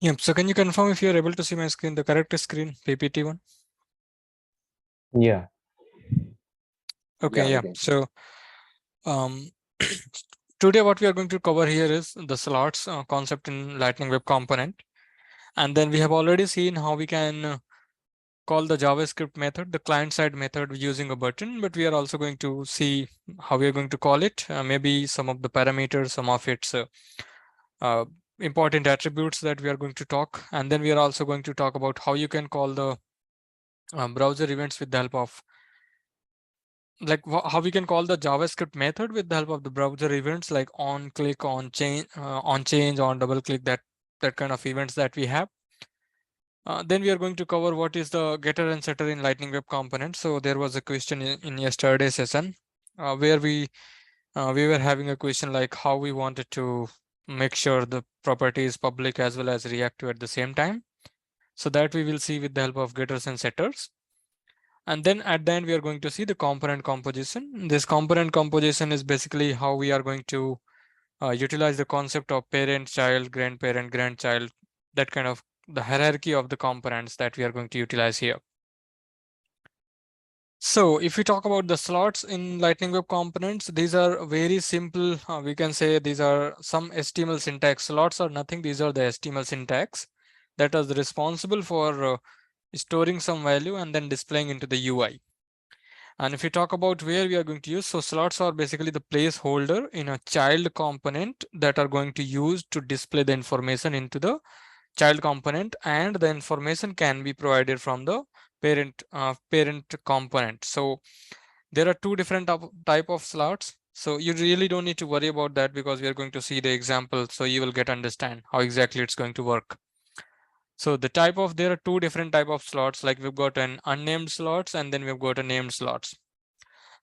Yep. So can you confirm if you're able to see my screen, the correct screen, PPT one? Yeah, Okay, we yeah. can. So um, today what we are going to cover here is the slots concept in Lightning Web Component. And then we have already seen how we can call the JavaScript method, the client-side method using a button, but we are also going to see how we are going to call it, maybe some of the parameters, some of its uh, important attributes that we are going to talk. And then we are also going to talk about how you can call the browser events with the help of how we can call the JavaScript method with the help of the browser events like on click, on change, on double click, that kind of events that we have. Then we are going to cover what is the getter and setter in Lightning Web Component. So there was a question in yesterday's session where we were having a question like how we wanted to make sure the property is public as well as reactive at the same time. So that we will see with the help of getters and setters. And then at the end, we are going to see the component composition. This component composition is basically how we are going to utilize the concept of parent, child, grandparent, grandchild, that kind of the hierarchy of the components that we are going to utilize here. So if we talk about the slots in Lightning Web Components, these are very simple. We can say these are some HTML syntax. Slots are nothing. These are the HTML syntax that is responsible for storing some value and then displaying into the UI. And if we talk about where we are going to use, so slots are basically the placeholder in a child component that are going to use to display the information into the child component, and the information can be provided from the parent component. So there are two different type of slots. So you really don't need to worry about that because we are going to see the example. So you will get understand how exactly it's going to work. So there are two different type of slots, like we've got an unnamed slots and then we've got a named slots.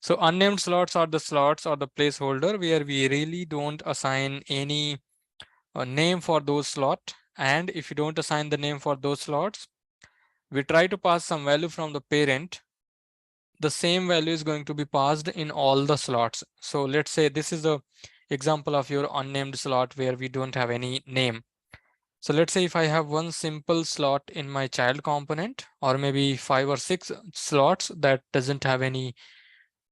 So unnamed slots are the slots or the placeholder where we really don't assign any name for those slot. And if you don't assign the name for those slots, we try to pass some value from the parent. The same value is going to be passed in all the slots. So let's say this is a example of your unnamed slot where we don't have any name. So let's say if I have one simple slot in my child component, or maybe 5 or 6 slots that doesn't have any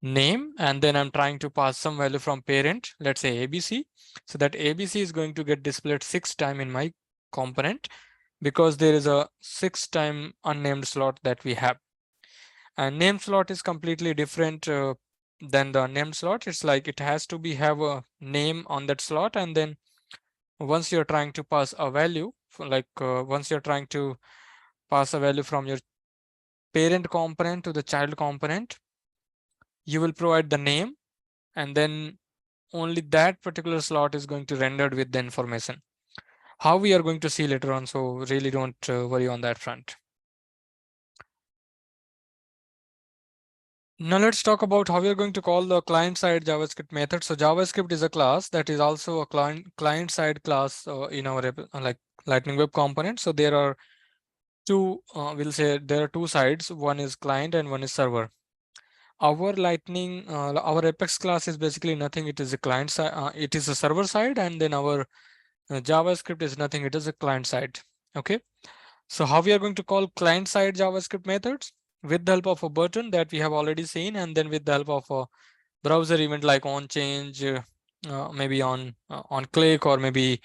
name, and then I'm trying to pass some value from parent, let's say ABC. So that ABC is going to get displayed 6 times in my component because there is a 6 time unnamed slot that we have. And name slot is completely different than the unnamed slot. It's like it has to be have a name on that slot, and then once you're trying to pass a value, once you're trying to pass a value from your parent component to the child component, you will provide the name, and then only that particular slot is going to rendered with the information. How we are going to see later on, so really don't worry on that front. Now let's talk about how we are going to call the client-side JavaScript method. So JavaScript is a class that is also a client-side class in our like Lightning Web Component. So there are two, we'll say there are two sides. One is client and one is server. Our our Apex class is basically nothing. It is a client side. It is a server side, and then our JavaScript is nothing. It is a client side. Okay. So how we are going to call client side JavaScript methods? With the help of a button that we have already seen, and then with the help of a browser event like on change, maybe on click, or maybe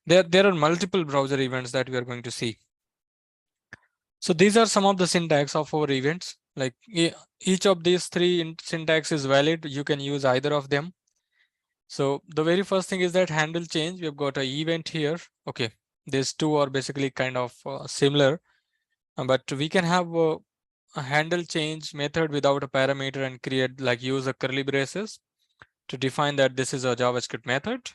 there are multiple browser events that we are going to see. So these are some of the syntax of our events. Like each of these three syntax is valid. You can use either of them. So the very first thing is that handle change. We've got an event here. Okay, these two are basically kind of similar, but we can have a handle change method without a parameter and create like use a curly braces to define that this is a JavaScript method.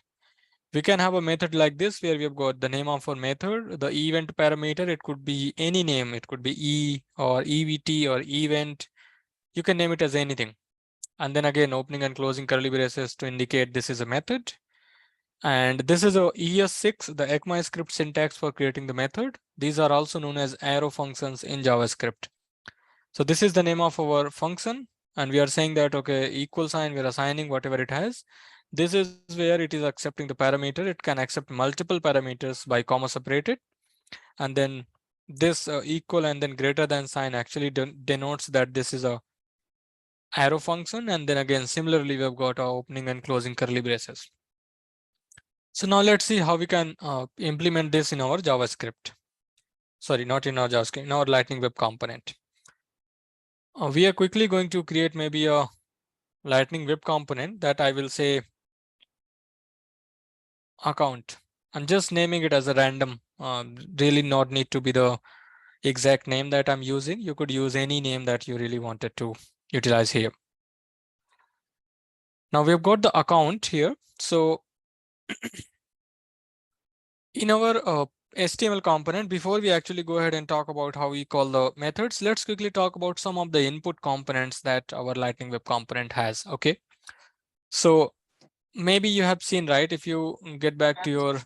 We can have a method like this where we've got the name of our method, the event parameter. It could be any name. It could be E or EVT or event. You can name it as anything. And then again, opening and closing curly braces to indicate this is a method. And this is a ES6, the ECMAScript syntax for creating the method. These are also known as arrow functions in JavaScript. So this is the name of our function. And we are saying that, okay, equal sign, we're assigning whatever it has. This is where it is accepting the parameter. It can accept multiple parameters by comma separated. and then this equal and then greater than sign actually denotes that this is a arrow function, and then again similarly we've got our opening and closing curly braces. So now let's see how we can implement this in our JavaScript. Sorry, not in our JavaScript, in our Lightning Web Component. We are quickly going to create maybe a Lightning Web Component that I will say account. I'm just naming it as a random, really not need to be the exact name that I'm using. You could use any name that you really wanted to utilize here. Now we've got the account here. So in our HTML component, before we actually go ahead and talk about how we call the methods, let's quickly talk about some of the input components that our Lightning Web Component has. Okay. So maybe you have seen, right? If you get back to your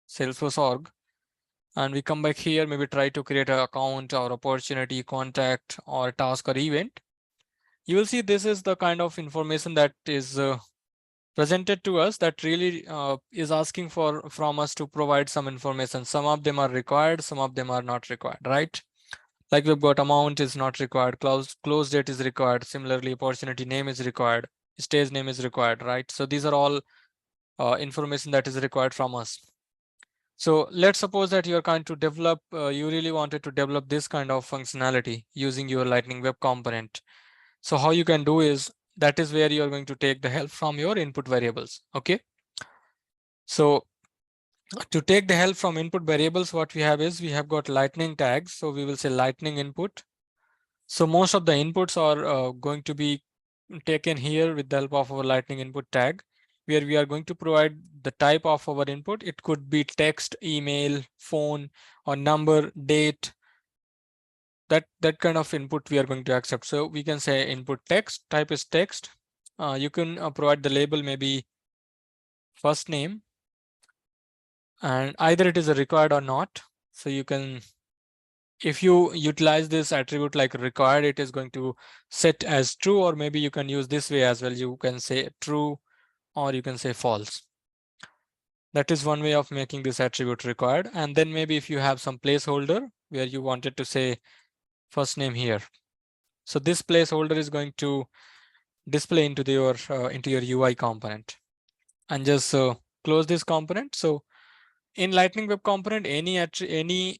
Salesforce org and we come back here, maybe try to create an account or opportunity, contact or task or event, you will see this is the kind of information that is presented to us that really is asking from us to provide some information. Some of them are required, some of them are not required, right? Like we've got amount is not required, close date is required. Similarly, opportunity name is required, stage name is required, right? So these are all information that is required from us. So let's suppose that you're going to develop, you really wanted to develop this kind of functionality using your Lightning Web Component. So how you can do is, that is where you're going to take the help from your input variables. Okay. So to take the help from input variables, what we have is we have got lightning tags. So we will say lightning input. So most of the inputs are going to be taken here with the help of our lightning input tag, where we are going to provide the type of our input. It could be text, email, phone, or number, date. That kind of input we are going to accept. So we can say input text, type is text. You can provide the label, maybe first name, and either it is a required or not. So you can, if you utilize this attribute like required, it is going to set as true, or maybe you can use this way as well. You can say true, or you can say false. That is one way of making this attribute required. And then maybe if you have some placeholder where you wanted to say first name here. So this placeholder is going to display into your UI component, and just close this component. So in Lightning Web Component, any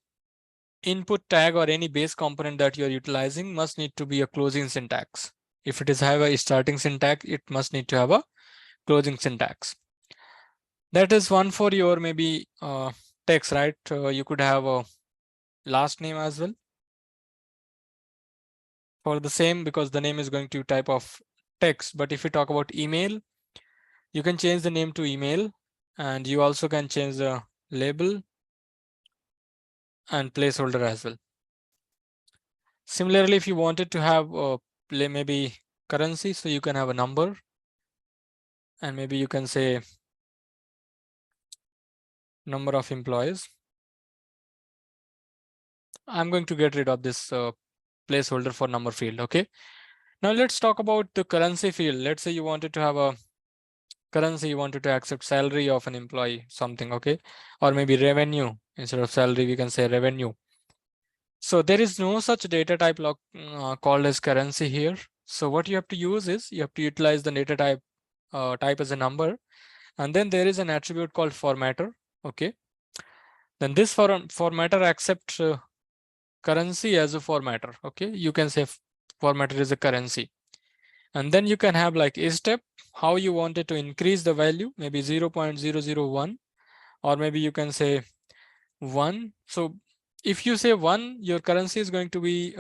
input tag or any base component that you're utilizing must need to be a closing syntax. If it is have a starting syntax, it must need to have a closing syntax. That is one for your maybe text, right? You could have a last name as well for the same, because the name is going to type of text. But if we talk about email, you can change the name to email, and you also can change the label and placeholder as well. Similarly, if you wanted to have maybe currency, so you can have a number, and maybe you can say number of employees. I'm going to get rid of this placeholder for number field. Okay. Now let's talk about the currency field. Let's say you wanted to have a currency, you wanted to accept salary of an employee, something. Okay. Or maybe revenue. Instead of salary, we can say revenue. So there is no such data type called as currency here. So what you have to use is you have to utilize the data type as a number, and then there is an attribute called formatter. Okay. Then this formatter accepts currency as a formatter. Okay. You can say formatter is a currency, and then you can have like a step how you wanted to increase the value, maybe 0.001, or maybe you can say 1. So if you say 1, your currency is going to be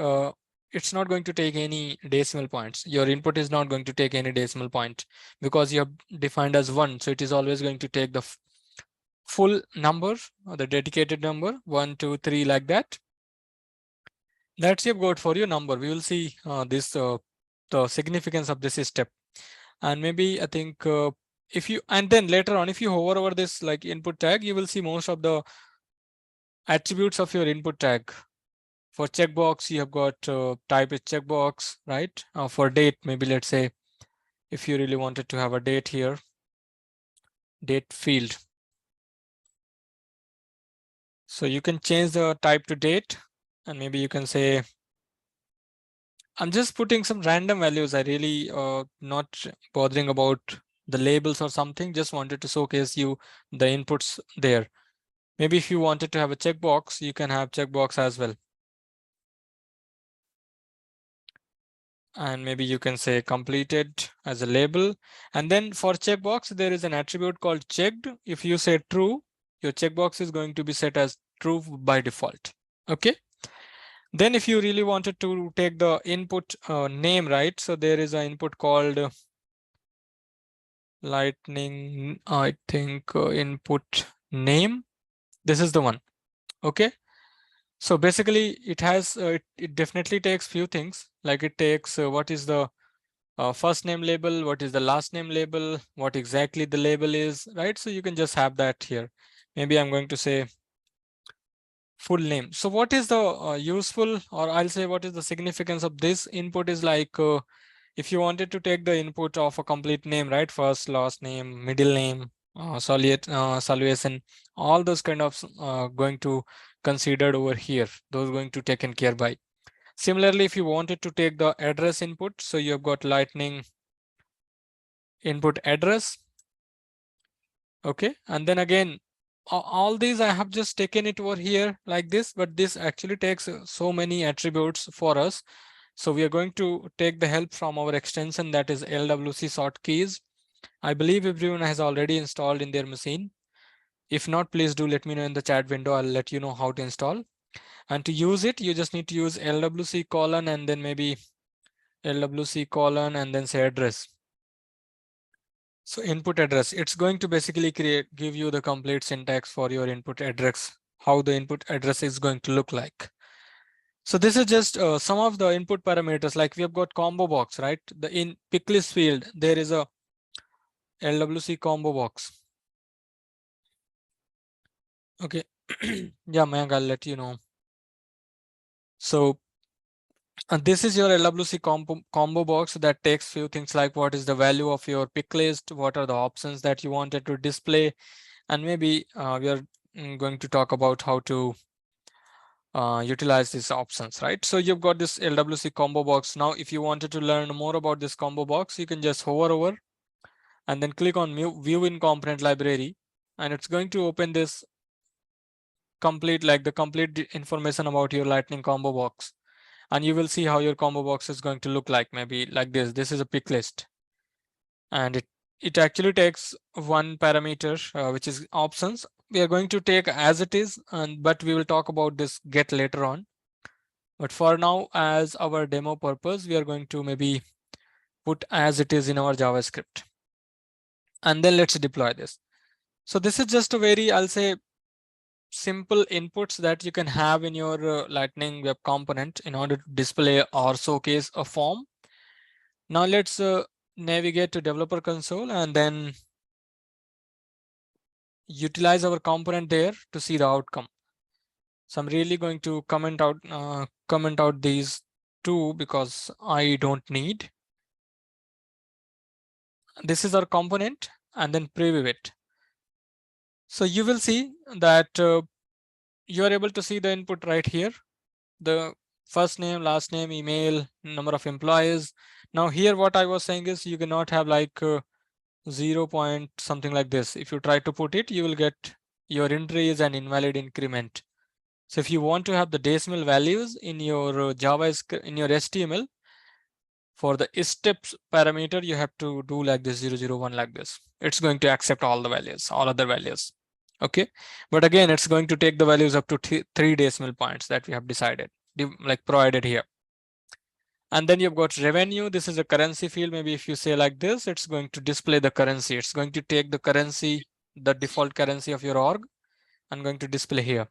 it's not going to take any decimal points. Your input is not going to take any decimal point, because you have defined as 1. So it is always going to take the full number, or the dedicated number, 1, 2, 3, like that. That's you've got for your number. We will see this the significance of this step. And maybe I think if you, and then later on, if you hover over this like input tag, you will see most of the attributes of your input tag. For checkbox, you have got type is checkbox, right? For date, maybe let's say if you really wanted to have a date here, date field. So you can change the type to date, and maybe you can say, I'm just putting some random values. I really not bothering about the labels or something. Just wanted to showcase you the inputs there. Maybe if you wanted to have a checkbox, you can have checkbox as well. And maybe you can say completed as a label. And then for checkbox, there is an attribute called checked. If you say true, your checkbox is going to be set as true by default. Okay. Then if you really wanted to take the input name, right? So there is an input called lightning, I think input name. This is the one. Okay. So basically it has, it definitely takes few things, like it takes what is the first name label, what is the last name label, what exactly the label is, right? So you can just have that here. Maybe I'm going to say full name. So what is the useful, or I'll say what is the significance of this input is like, if you wanted to take the input of a complete name, right? First, last name, middle name, salutation, all those kind of going to considered over here. Those going to taken care by. Similarly, if you wanted to take the address input, so you've got lightning input address. Okay, and then again, all these I have just taken it over here like this, but this actually takes so many attributes for us. So we are going to take the help from our extension, that is LWC sort keys. I believe everyone has already installed in their machine. If not, please do let me know in the chat window. I'll let you know how to install. And to use it, you just need to use LWC colon and then maybe LWC colon and then say address. So input address, it's going to basically give you the complete syntax for your input address, how the input address is going to look like. So this is just some of the input parameters, like we have got combo box, right? The in pick list field, there is a LWC combo box. Okay. Yeah, Mayank, I'll let you know. So this is your LWC combo box that takes few things like what is the value of your pick list, what are the options that you wanted to display, and maybe we are going to talk about how to utilize these options, right? So you've got this LWC combo box. Now, if you wanted to learn more about this combo box, you can just hover over and then click on view in component library, and it's going to open this complete, like the complete information about your lightning combo box. And you will see how your combo box is going to look like, maybe like this. This is a pick list, and it actually takes one parameter, which is options. We are going to take as it is, and but we will talk about this get later on. But for now, as our demo purpose, we are going to maybe put as it is in our JavaScript. And then let's deploy this. So this is just a very, I'll say, simple inputs that you can have in your Lightning Web Component in order to display or showcase a form. Now let's navigate to Developer Console and then utilize our component there to see the outcome. So I'm really going to comment out these two because I don't need. This is our component, and then preview it. So you will see that you are able to see the input right here, the first name, last name, email, number of employees. Now here what I was saying is you cannot have like 0 point something like this. If you try to put it, you will get your entry is an invalid increment. So if you want to have the decimal values in your JavaScript, in your HTML, for the steps parameter, you have to do like this 001 like this. It's going to accept all the values, all other values. Okay. But again, it's going to take the values up to 3 decimal points that we have decided, like provided here. And then you've got revenue. This is a currency field. Maybe if you say like this, it's going to display the currency. It's going to take the currency, the default currency of your org, and going to display here.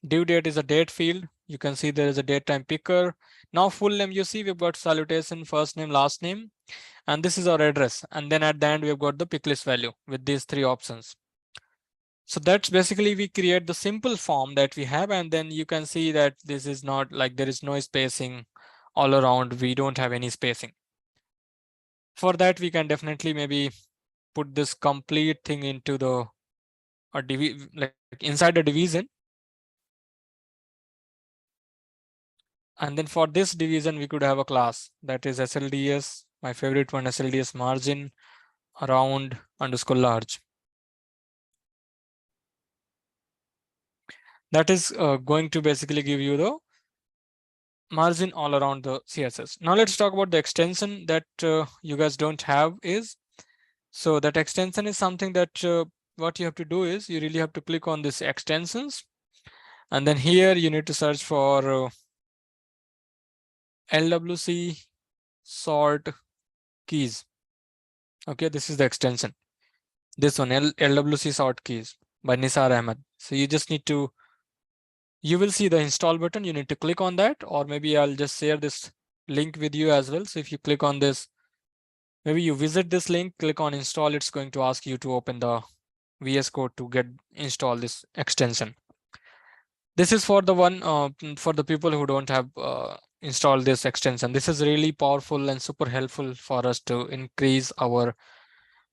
Due date is a date field. You can see there is a date time picker. Now full name, you see we've got salutation, first name, last name, and this is our address. And then at the end, we've got the pick list value with these 3 options. So that's basically we create the simple form that we have. And then you can see that this is not like there is no spacing all around. We don't have any spacing. For that, we can definitely maybe put this complete thing into the like inside the division. And then for this division, we could have a class that is SLDS, my favorite one, SLDS margin around underscore large. That is going to basically give you the margin all around the CSS. Now let's talk about the extension that you guys don't have is. So that extension is something that what you have to do is you really have to click on this extensions. And then here you need to search for LWC sort keys. Okay, this is the extension. This one, LWC sort keys by Nisar Ahmed. So you just need to, you will see the install button. You need to click on that, or maybe I'll just share this link with you as well. So if you click on this, maybe you visit this link, click on install, it's going to ask you to open the VS Code to get install this extension. This is for the one for the people who don't have installed this extension. This is really powerful and super helpful for us to increase our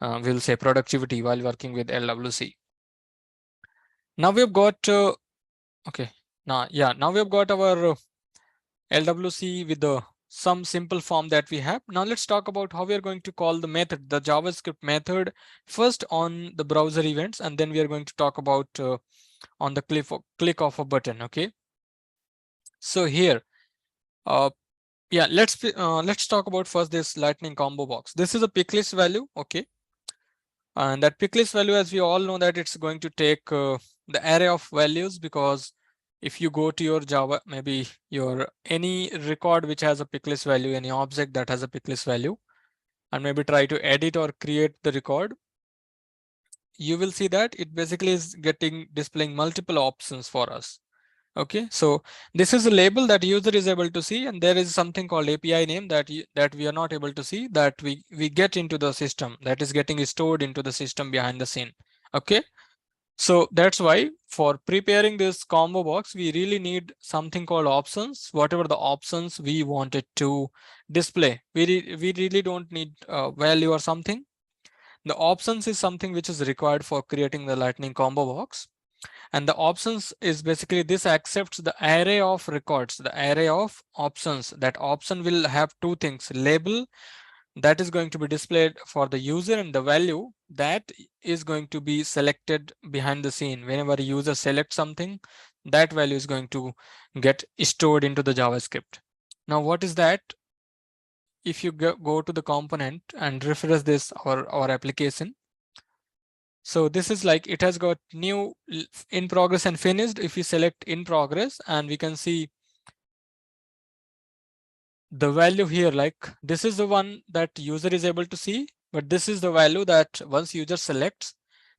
we'll say productivity while working with LWC. Now we've got okay. Now we've got our LWC with the some simple form that we have. Now let's talk about how we are going to call the method, the JavaScript method, first on the browser events, and then we are going to talk about on the click of a button. Okay. So here, yeah, let's talk about first this lightning combo box. This is a pick list value. Okay. And that pick list value, as we all know, that it's going to take the array of values, because if you go to your Java, maybe your any record which has a pick list value, any object that has a pick list value, and maybe try to edit or create the record, you will see that it basically is getting displaying multiple options for us. Okay, so this is a label that user is able to see, and there is something called API name that that we are not able to see, that we get into the system, that is getting stored into the system behind the scene. Okay, so that's why for preparing this combo box, we really need something called options. Whatever the options we wanted to display, we really don't need a value or something. The options is something which is required for creating the lightning combo box. And the options is basically this accepts the array of records, the array of options. That option will have two things: label that is going to be displayed for the user, and the value that is going to be selected behind the scene. Whenever a user selects something, that value is going to get stored into the JavaScript. Now, what is that? If you go to the component and refresh this our application, so this is like it has got new, in progress and finished. If you select in progress, and we can see the value here, like this is the one that user is able to see, but this is the value that once user selects,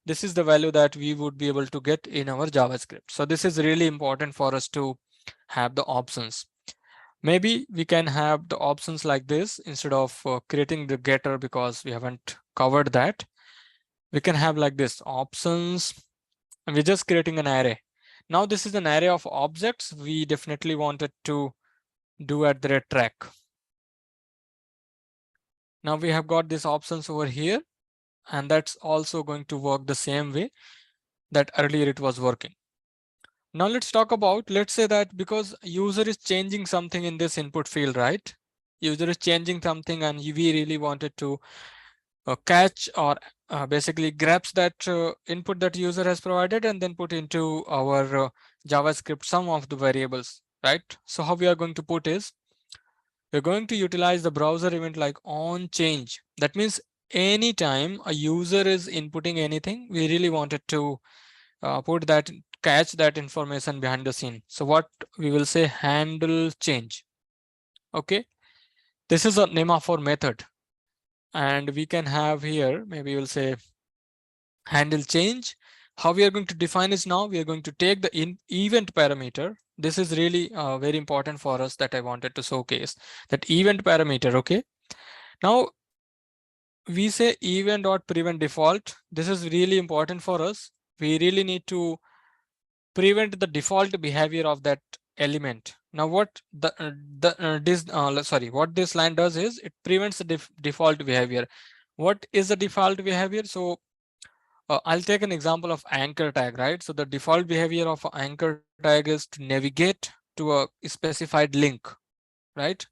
this is the value that we would be able to get in our JavaScript. So this is really important for us to have the options. Maybe we can have the options like this instead of creating the getter, because we haven't covered that. We can have like this options, and we're just creating an array. Now this is an array of objects. We definitely wanted to do at the red track. Now we have got these options over here, and that's also going to work the same way that earlier it was working. Now let's talk about, let's say that because user is changing something in this input field, right? User is changing something, and we really wanted to catch or basically grabs that input that user has provided and then put into our JavaScript some of the variables, right? So how we are going to put is, we're going to utilize the browser event like on change. That means anytime a user is inputting anything, we really wanted to put that, catch that information behind the scene. So what we will say, handle change. Okay, this is a name of our method, and we can have here, maybe we'll say handle change. How we are going to define is, now we are going to take the event parameter. This is really very important for us that I wanted to showcase, that event parameter. Okay, now we say event.prevent default. This is really important for us. We really need to prevent the default behavior of that element. Now what what this line does is, it prevents the default behavior. What is the default behavior? So I'll take an example of anchor tag, right? So the default behavior of anchor tag is to navigate to a specified link. right?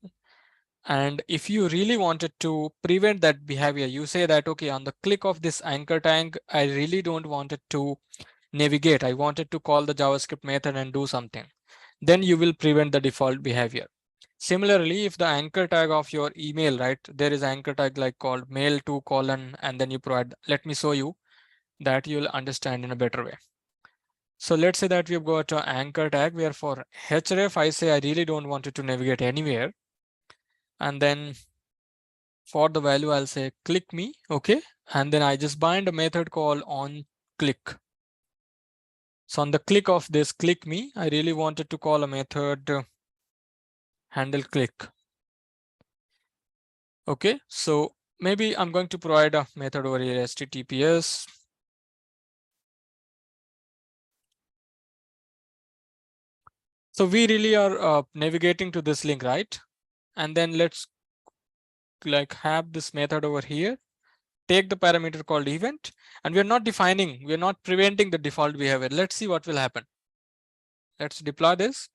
And if you really wanted to prevent that behavior, you say that, okay, on the click of this anchor tag, I really don't want it to navigate. I wanted to call the JavaScript method and do something. Then you will prevent the default behavior. Similarly, if the anchor tag of your email, right, there is anchor tag like called mail to colon, and then you provide, let me show you that you'll understand in a better way. So let's say that we've got an anchor tag where for href, I say I really don't want it to navigate anywhere. And then for the value, I'll say click me, okay? And then I just bind a method called on click. So on the click of this click me, I really wanted to call a method handle click. Okay, so maybe I'm going to provide a method over here, https. So we really are navigating to this link, right? And then let's like have this method over here, take the parameter called event, and we're not defining, we're not preventing the default behavior. Let's see what will happen. Let's deploy this.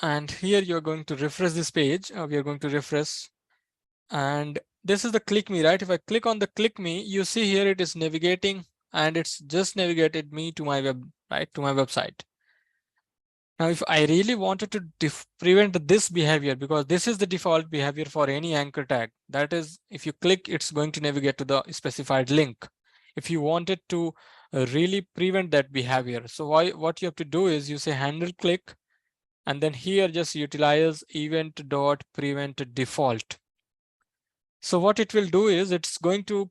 And here you're going to refresh this page. We are going to refresh, and this is the click me, right? If I click on the click me, you see here it is navigating, and it's just navigated me to my web, right, to my website. Now, if I really wanted to prevent this behavior, because this is the default behavior for any anchor tag, that is, if you click, it's going to navigate to the specified link. If you wanted to really prevent that behavior, so what you have to do is you say handle click, and then here just utilize event dot prevent default. So what it will do is it's going to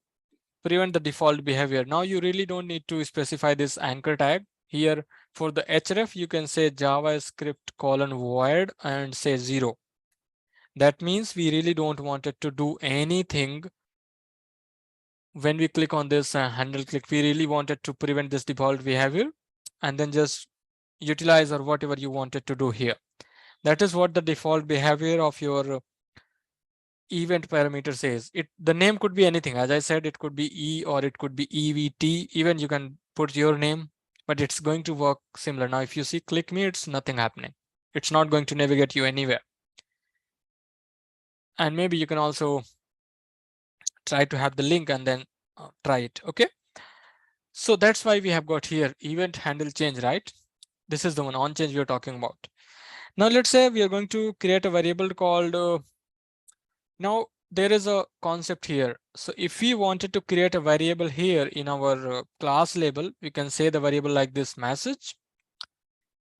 prevent the default behavior. Now you really don't need to specify this anchor tag. Here for the href, you can say JavaScript colon void and say 0. That means we really don't want it to do anything when we click on this handle click. We really wanted to prevent this default behavior, and then just utilize or whatever you wanted to do here. That is what the default behavior of your event parameter says. The name could be anything. As I said, it could be E or it could be EVT. Even you can put your name, but it's going to work similar. Now, if you see click me, it's nothing happening. It's not going to navigate you anywhere. And maybe you can also try to have the link and then try it. Okay. So that's why we have got here event handle change, right? This is the one on change we are talking about. Now, let's say we are going to create a variable called now there is a concept here. So if we wanted to create a variable here in our class label, we can say the variable like this message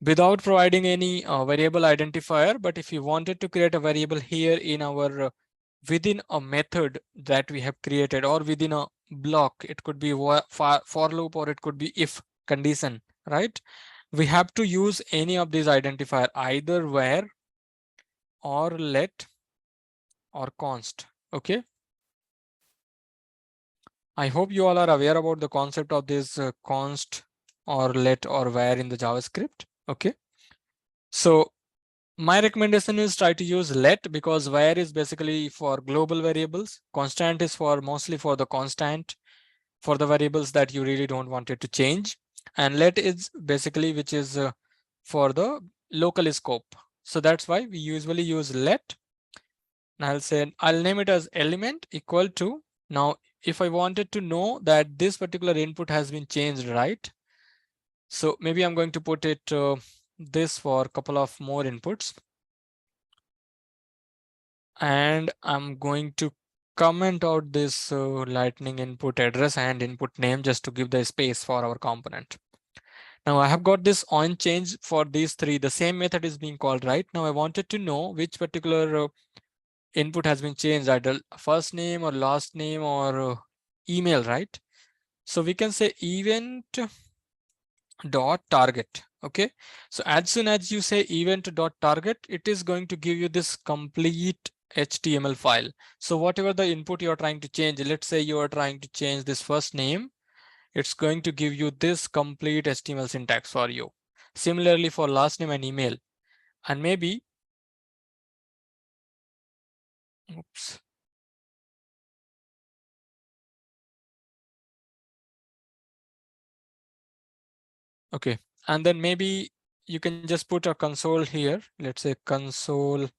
without providing any variable identifier. But if you wanted to create a variable here in our within a method that we have created or within a block, it could be for loop or it could be if condition, right? We have to use any of these identifier, either where or let or const. Okay. I hope you all are aware about the concept of this const or let or where in the JavaScript. Okay. So my recommendation is try to use let, because where is basically for global variables. Constant is for mostly for the constant, for the variables that you really don't want it to change. And let is basically which is for the local scope. So that's why we usually use let. And I'll say, I'll name it as element equal to. Now, if I wanted to know that this particular input has been changed, right? So maybe I'm going to put it this for a couple of more inputs. And I'm going to comment out this lightning input address and input name just to give the space for our component. Now I have got this on change for these three. The same method is being called, right? Now I wanted to know which particular input has been changed, either first name or last name or email, right? So we can say event dot target. Okay, so as soon as you say event dot target, it is going to give you this complete HTML file. So whatever the input you're trying to change, let's say you are trying to change this first name, it's going to give you this complete HTML syntax for you. Similarly for last name and email. And maybe, oops. Okay, and then maybe you can just put a console here. Let's say console.log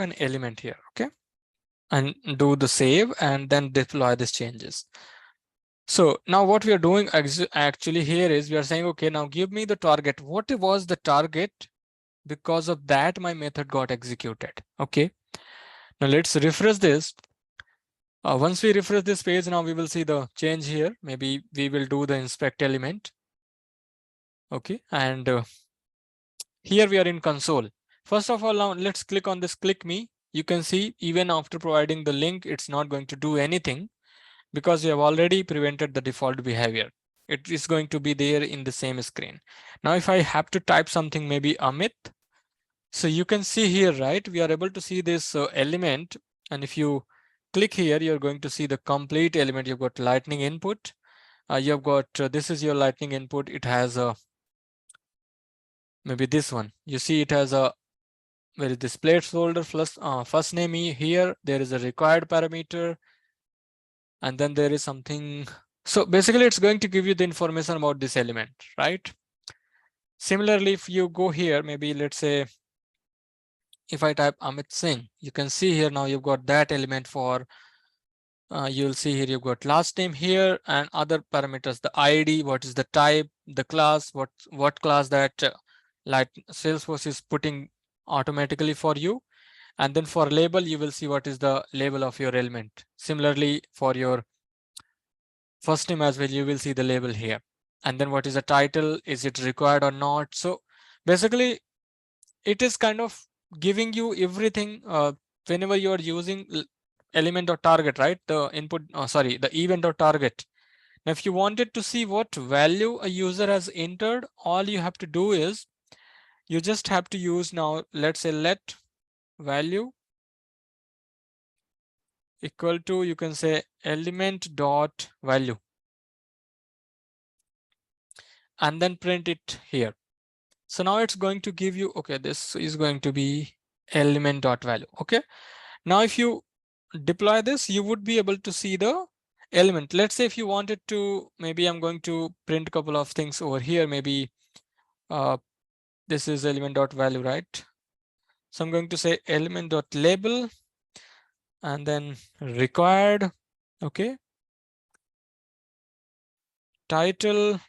and element here, okay? And do the save and then deploy these changes. So now what we are doing actually here is we are saying, okay, now give me the target. What was the target? Because of that, my method got executed. Okay. Now let's refresh this. Once we refresh this page, now we will see the change here. Maybe we will do the inspect element. Okay. And here we are in console. First of all, now let's click on this click me. You can see even after providing the link, it's not going to do anything because you have already prevented the default behavior. It is going to be there in the same screen. Now, if I have to type something, maybe Amit. So you can see here, right? We are able to see this element. And if you click here, you're going to see the complete element. You've got lightning input. You've got, this is your lightning input. It has a, maybe this one. You see it has a, where is this placeholder plus first name here. There is a required parameter. And then there is something. So basically it's going to give you the information about this element, right? Similarly, if you go here, maybe let's say, if I type Amit Singh, you can see here now you've got that element for, you'll see here you've got last name here and other parameters, the ID, what is the type, the class, what class that like Salesforce is putting automatically for you. And then for label, you will see what is the label of your element. Similarly, for your first name as well, you will see the label here. And then what is the title? Is it required or not? So basically, it is kind of giving you everything whenever you are using element or target, right? The input, sorry, the event or target. Now, if you wanted to see what value a user has entered, all you have to do is you just have to use now, let's say let value equal to, you can say element dot value and then print it here. So now it's going to give you, okay, this is going to be element dot value. Okay. Now, if you deploy this, you would be able to see the element. Let's say if you wanted to, maybe I'm going to print a couple of things over here. Maybe this is element dot value, right? So I'm going to say element dot label and then required. Okay. Title.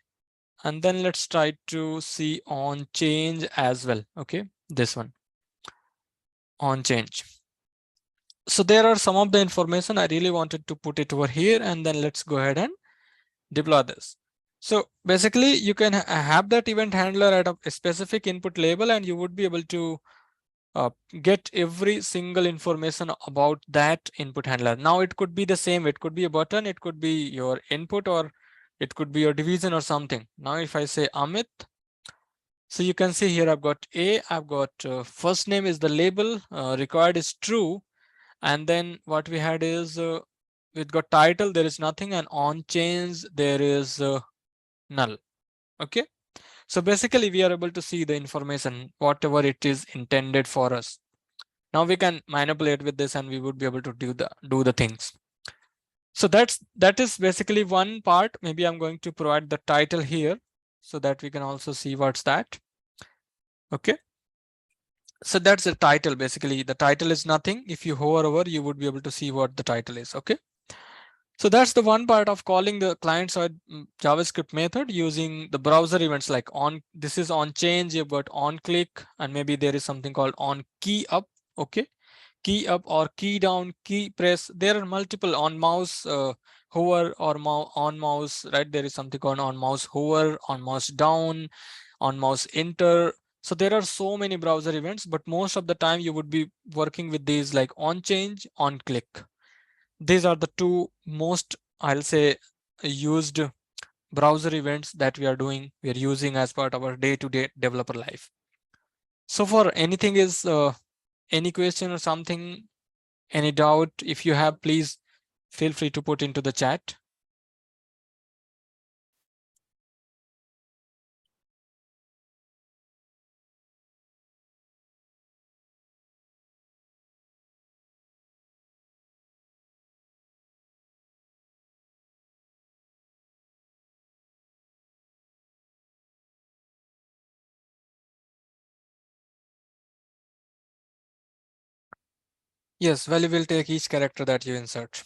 And then let's try to see on change as well. Okay. This one on change. So there are some of the information I really wanted to put it over here, and then let's go ahead and deploy this. So basically you can have that event handler at a specific input label, and you would be able to get every single information about that input handler. Now it could be the same, it could be a button, it could be your input, or it could be your division or something. Now if I say Amit, so you can see here I've got I've got first name is the label, required is true, and then what we had is we've got title, there is nothing, and on change there is null. Okay. So basically we are able to see the information, whatever it is intended for us. Now we can manipulate with this and we would be able to do the things. So that is basically one part. Maybe I'm going to provide the title here so that we can also see what's that. Okay. So that's the title. Basically the title is nothing. If you hover over, you would be able to see what the title is. Okay. So that's the one part of calling the client-side JavaScript method using the browser events like on, this is on change, you've got on click, and maybe there is something called on key up. Okay. Key up or key down, key press. There are multiple on mouse hover or on mouse, right? There is something called on mouse hover, on mouse down, on mouse enter. So there are so many browser events, but most of the time you would be working with these like on change, on click. These are the two most, I'll say, used browser events that we are doing, we are using as part of our day-to-day developer life. So for anything is any question or something, any doubt, if you have, please feel free to put into the chat. Yes, value will take each character that you insert.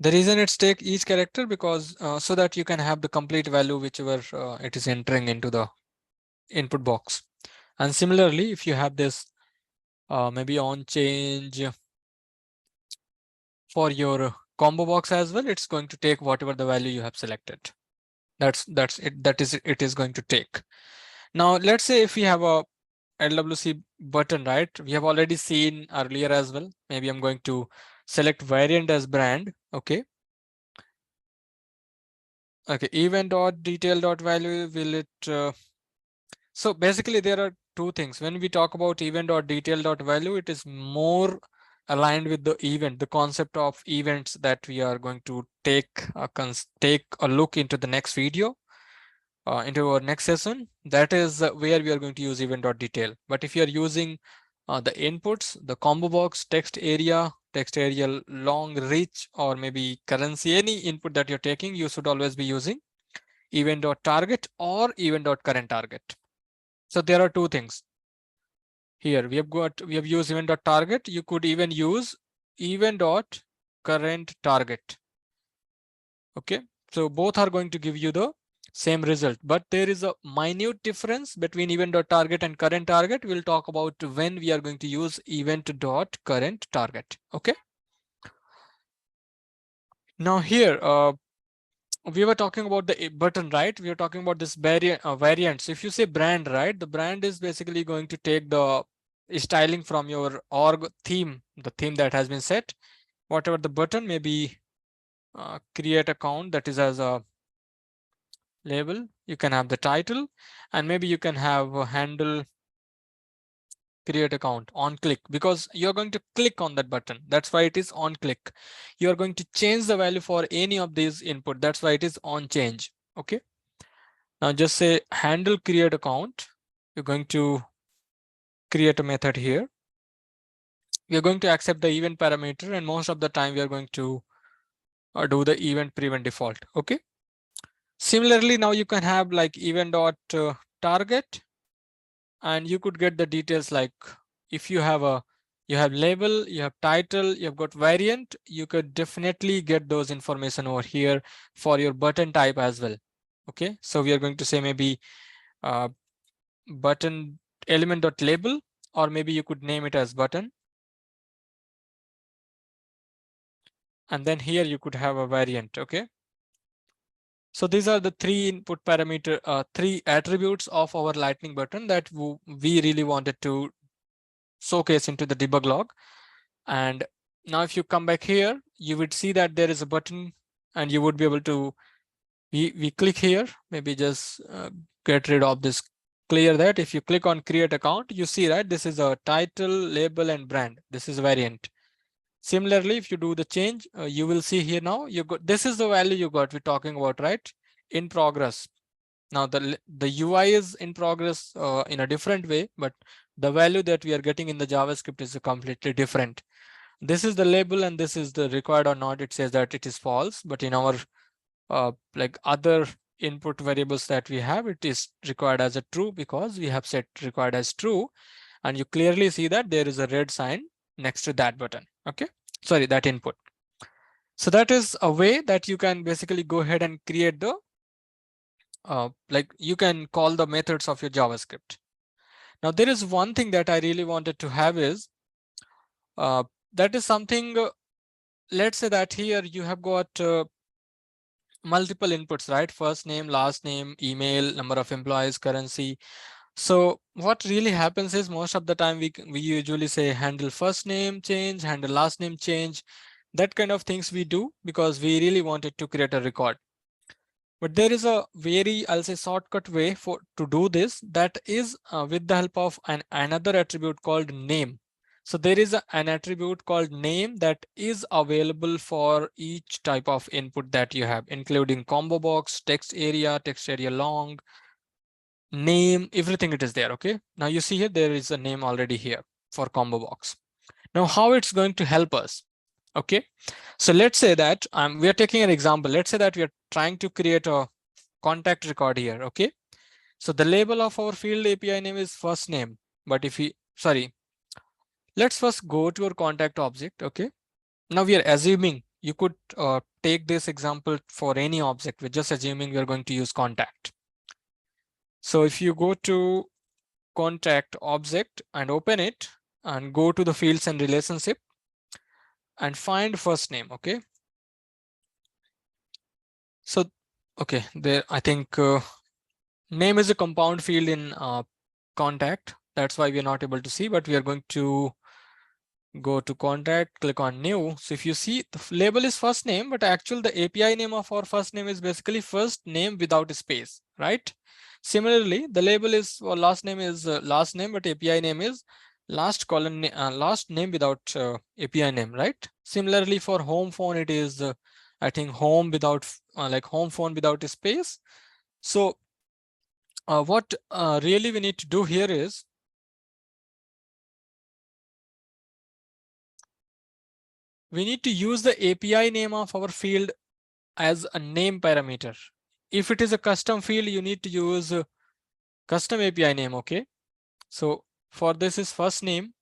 The reason it's take each character because so that you can have the complete value whichever it is entering into the input box. And similarly, if you have this maybe on change for your combo box as well, it's going to take whatever the value you have selected. That's it. That is it is going to take. Now let's say if we have a LWC button, right? We have already seen earlier as well. Maybe I'm going to select variant as brand. Okay. Okay. Event dot detail dot value will it so basically there are two things. When we talk about event dot detail dot value, it is more aligned with the event, the concept of events that we are going to take a look into the next video, into our next session. That is where we are going to use event dot detail. But if you are using the inputs, the combo box, text area long, rich, or maybe currency, any input that you're taking, you should always be using event dot target or event dot current target. So there are two things here. We have used event dot target. You could even use event dot current target. Okay, so both are going to give you the same result, but there is a minute difference between event dot target and current target. We'll talk about when we are going to use event dot current target. Okay. Now here, we were talking about the button, right? We are talking about this variant. So if you say brand, right, the brand is basically going to take the styling from your org theme, the theme that has been set. Whatever the button, maybe create account, that is as a label. You can have the title, and maybe you can have a handle create account on click, because you're going to click on that button. That's why it is on click. You're going to change the value for any of these input. That's why it is on change. Okay. Now just say handle create account. You're going to create a method here. We are going to accept the event parameter, and most of the time we are going to do the event prevent default. Okay. Similarly, now you can have like event dot target, and you could get the details like if you have label, you have title, you've got variant, you could definitely get those information over here for your button type as well. Okay, so we are going to say maybe button element dot label, or maybe you could name it as button. And then here you could have a variant. Okay. So these are the three input parameter, three attributes of our lightning button that we really wanted to showcase into the debug log. And now if you come back here, you would see that there is a button, and you would be able to, we click here, maybe just get rid of this, clear that. If you click on create account, you see that this is a title, label, and brand. This is a variant. Similarly, if you do the change, you will see here now you got, this is the value you got, we're talking about, right? In progress. Now the UI is in progress in a different way, but the value that we are getting in the JavaScript is completely different. This is the label, and this is the required or not. It says that it is false, but in our like other input variables that we have, it is required as a true, because we have set required as true. And you clearly see that there is a red sign next to that button. Okay, sorry, that input. So that is a way that you can basically go ahead and create the like you can call the methods of your JavaScript. Now there is one thing that I really wanted to have is that is something, let's say that here you have got multiple inputs, right? First name, last name, email, number of employees, currency. So what really happens is most of the time we usually say handle first name change, handle last name change, that kind of things we do because we really wanted to create a record. But there is a very, I'll say, shortcut way to do this, that is with the help of another attribute called name. So there is an attribute called name that is available for each type of input that you have, including combo box, text area long, name, everything it is there. Okay. Now you see here, there is a name already here for combo box. Now how it's going to help us. Okay. So let's say that we are taking an example. Let's say that we are trying to create a contact record here. Okay. So the label of our field API name is first name. But if we, sorry, let's first go to our contact object. Okay. Now we are assuming you could take this example for any object. We're just assuming we are going to use contact. So if you go to contact object and open it and go to the fields and relationship and find first name. Okay. So, okay, there, I think name is a compound field in contact. That's why we are not able to see, but we are going to go to contact, click on new. So if you see, the label is first name, but actually the API name of our first name is basically first name without a space, right? Similarly, the label is, or last name is last name, but API name is last colon, last name without API name, right? Similarly, for home phone, it is, I think, home without, like home phone without a space. So what really we need to do here is, we need to use the API name of our field as a name parameter. If it is a custom field, you need to use custom API name. Okay. So for this is first name.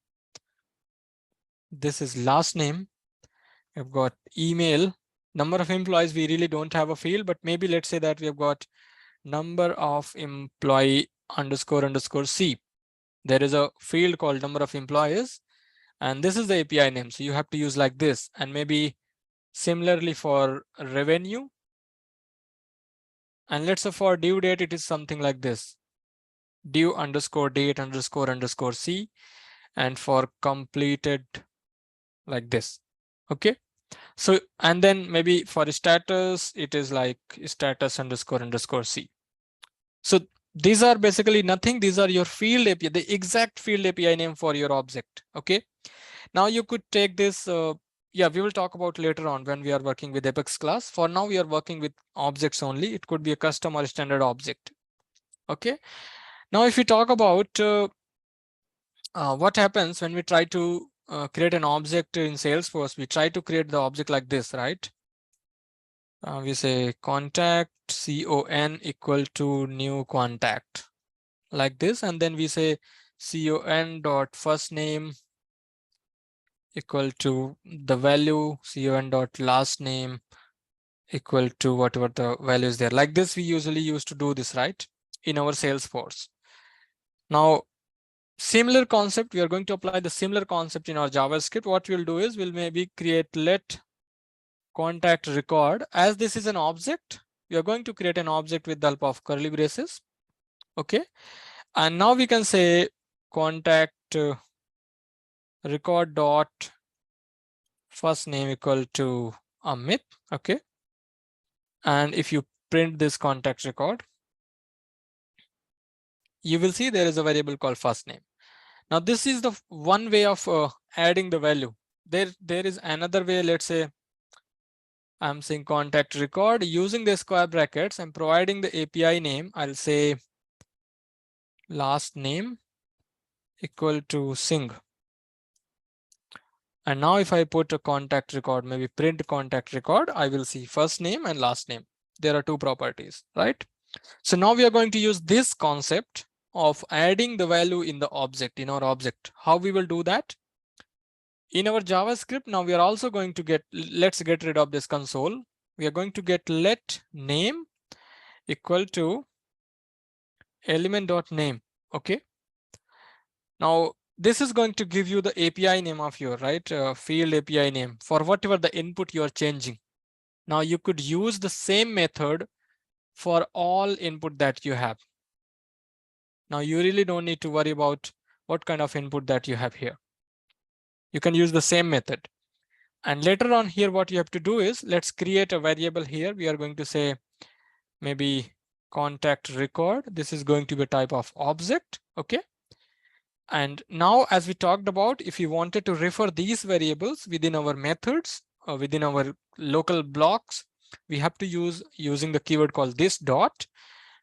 This is last name. I've got email, number of employees. We really don't have a field, but maybe let's say that we have got number of employee underscore C. There is a field called number of employees, and this is the API name. So you have to use like this, and maybe similarly for revenue. And let's say for due date, it is something like this, due underscore date underscore C, and for completed like this. Okay. So, and then maybe for status, it is like status underscore C. So these are basically nothing. These are your field API, the exact field API name for your object. Okay. Now you could take this. Yeah, we will talk about later on when we are working with Apex class. For now, we are working with objects only. It could be a custom or a standard object. Okay. Now, if we talk about what happens when we try to create an object in Salesforce, we try to create the object like this, right? We say contact con equal to new contact like this, and then we say con dot first name equal to the value, con dot last name equal to whatever the value is there. Like this, we usually used to do this, right, in our Salesforce. Now, similar concept, we are going to apply the similar concept in our JavaScript. What we'll do is we'll maybe create let contact record. As this is an object, we are going to create an object with the help of curly braces. Okay. And now we can say contact record dot first name equal to Amit. Okay. And if you print this contact record, you will see there is a variable called first name. Now this is the one way of adding the value. There is another way. Let's say I'm saying contact record using the square brackets. I'm providing the API name. I'll say last name equal to Singh. And now if I put a contact record, maybe print contact record, I will see first name and last name. There are two properties, right? So now we are going to use this concept of adding the value in the object, in our object. How we will do that? In our JavaScript, now we are also going to get, let's get rid of this console. We are going to get let name equal to element.name. Okay. Now this is going to give you the API name of your field API name for whatever the input you are changing. Now you could use the same method for all input that you have. Now you really don't need to worry about what kind of input that you have here. You can use the same method. And later on here, what you have to do is let's create a variable here. We are going to say maybe contact record. This is going to be a type of object. Okay. And now, as we talked about, if you wanted to refer these variables within our methods or within our local blocks, we have to use using the keyword called this dot.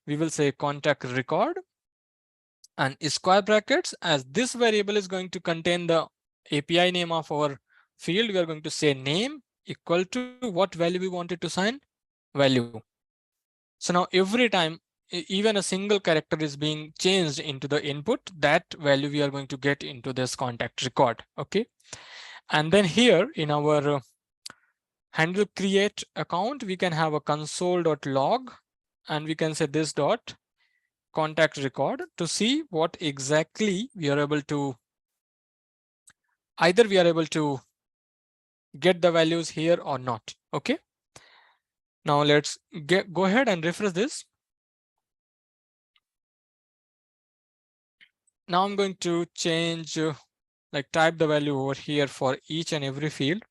We will say contact record and square brackets. As this variable is going to contain the API name of our field, we are going to say name equal to what value we wanted to assign, value. So now every time even a single character is being changed into the input, that value we are going to get into this contact record. Okay. And then here in our handle create account, we can have a console.log, and we can say this dot contact record to see what exactly we are able to, either we are able to get the values here or not. Okay. Now let's go ahead and refresh this. Now I'm going to change, like type the value over here for each and every field.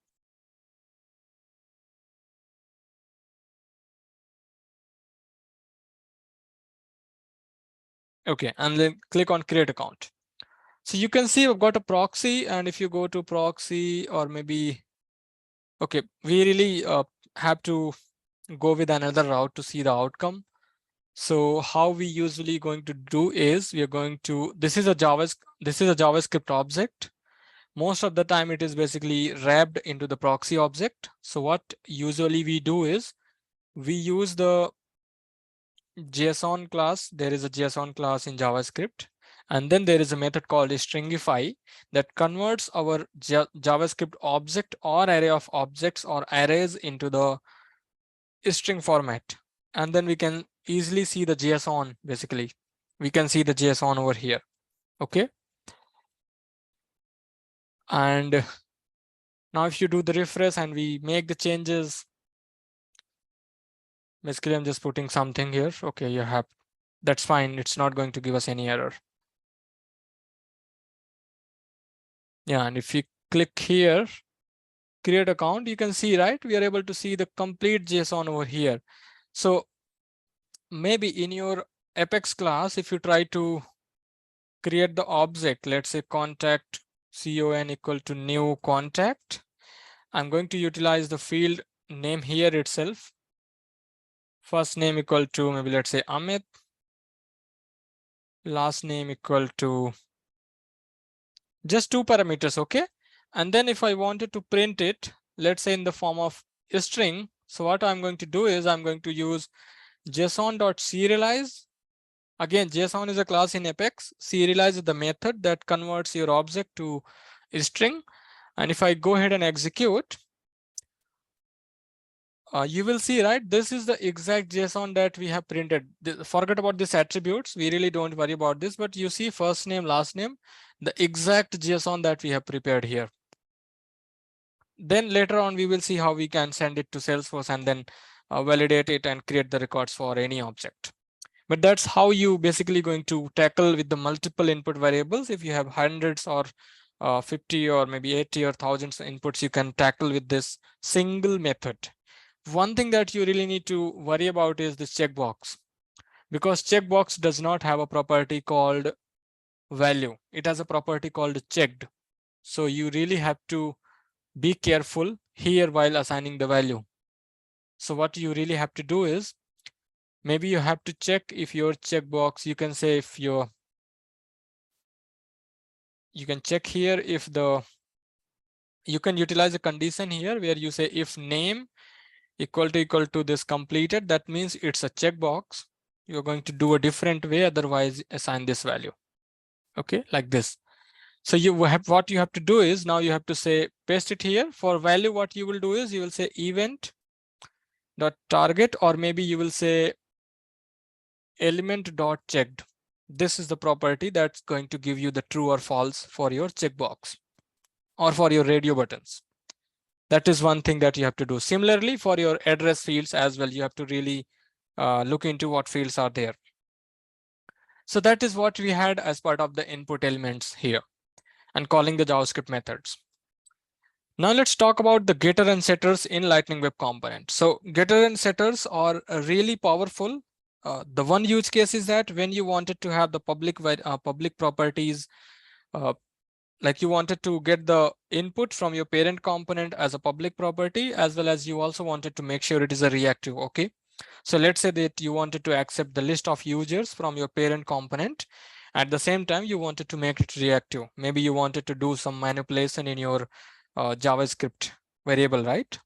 Okay, and then click on create account. So you can see I've got a proxy, and if you go to proxy, or maybe, okay, we really have to go with another route to see the outcome. So how we usually going to do is we are going to, this is a JavaScript object. Most of the time it is basically wrapped into the proxy object. So what usually we do is we use the JSON class. There is a JSON class in JavaScript, and then there is a method called stringify that converts our JavaScript object or array of objects or arrays into the string format. And then we can easily see the JSON. Basically, we can see the JSON over here. Okay. And now if you do the refresh and we make the changes, basically I'm just putting something here. Okay, you have, that's fine. It's not going to give us any error. Yeah, and if we click here, create account, you can see, right, we are able to see the complete JSON over here. So maybe in your Apex class, if you try to create the object, let's say contact con equal to new contact, I'm going to utilize the field name here itself. First name equal to maybe let's say Amit, last name equal to just 2 parameters. Okay. And then if I wanted to print it, let's say in the form of a string. So what I'm going to do is I'm going to use JSON.serialize. Again, JSON is a class in Apex. Serialize is the method that converts your object to a string. And if I go ahead and execute, you will see, right, this is the exact JSON that we have printed. Forget about these attributes. We really don't worry about this, but you see first name, last name, the exact JSON that we have prepared here. Then later on, we will see how we can send it to Salesforce and then validate it and create the records for any object. But that's how you basically going to tackle with the multiple input variables. If you have hundreds or 50 or maybe 80 or thousands of inputs, you can tackle with this single method. One thing that you really need to worry about is this checkbox, because checkbox does not have a property called value. It has a property called checked. So you really have to be careful here while assigning the value. So what you really have to do is maybe you have to check if your checkbox, you can say if you can check here if you can utilize a condition here where you say if name equal to this completed, that means it's a checkbox. You're going to do a different way, otherwise assign this value. Okay, like this. So you have, what you have to do is now you have to say paste it here. For value, what you will do is you will say event dot target, or maybe you will say element dot checked. This is the property that's going to give you the true or false for your checkbox or for your radio buttons. That is one thing that you have to do. Similarly, for your address fields as well, you have to really look into what fields are there. So that is what we had as part of the input elements here and calling the JavaScript methods. Now let's talk about the getter and setters in Lightning Web Component. So getter and setters are really powerful. The one use case is that when you wanted to have the public properties, like you wanted to get the input from your parent component as a public property, as well as you also wanted to make sure it is a reactive. Okay. So let's say that you wanted to accept the list of users from your parent component. At the same time, you wanted to make it reactive. Maybe you wanted to do some manipulation in your JavaScript variable, right?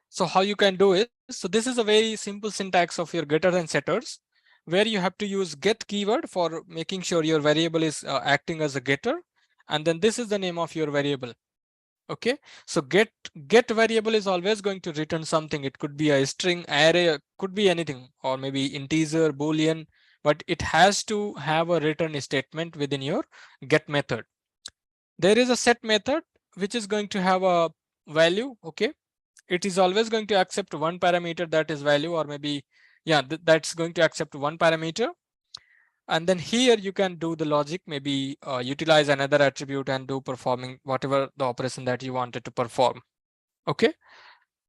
So how you can do it? So this is a very simple syntax of your getters and setters. where you have to use get keyword for making sure your variable is acting as a getter. And then this is the name of your variable. Okay, so get variable is always going to return something. It could be a string, array, could be anything, or maybe integer, boolean, but it has to have a return statement within your get method. There is a set method which is going to have a value. Okay, it is always going to accept one parameter, that is value, or maybe yeah, that's going to accept one parameter. And then here you can do the logic, maybe utilize another attribute and do performing whatever the operation that you wanted to perform. Okay,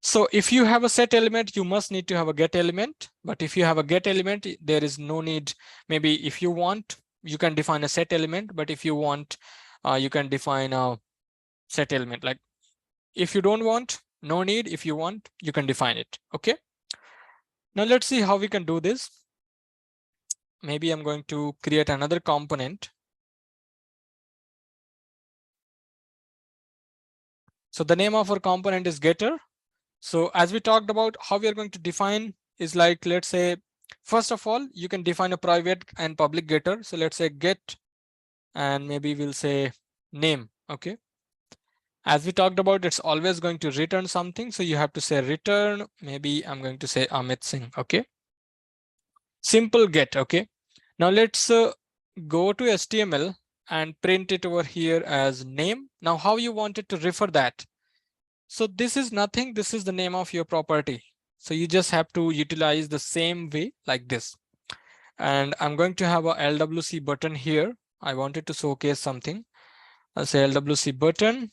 so if you have a set element, you must need to have a get element. But if you have a get element, there is no need. Maybe if you want, you can define a set element, but if you want, you can define a set element. Like if you don't want, no need. If you want, you can define it. Okay, now let's see how we can do this. Maybe I'm going to create another component. So the name of our component is getter. So as we talked about, how we are going to define is like, let's say, first of all, you can define a private and public getter. So let's say get, and maybe we'll say name. Okay, as we talked about, it's always going to return something. So you have to say return, maybe I'm going to say Amit Singh. Okay, simple get. Okay, now let's go to HTML and print it over here as name. Now how you wanted to refer that? So this is nothing, this is the name of your property. So you just have to utilize the same way like this. And I'm going to have a LWC button here. I wanted to showcase something. I'll say LWC button.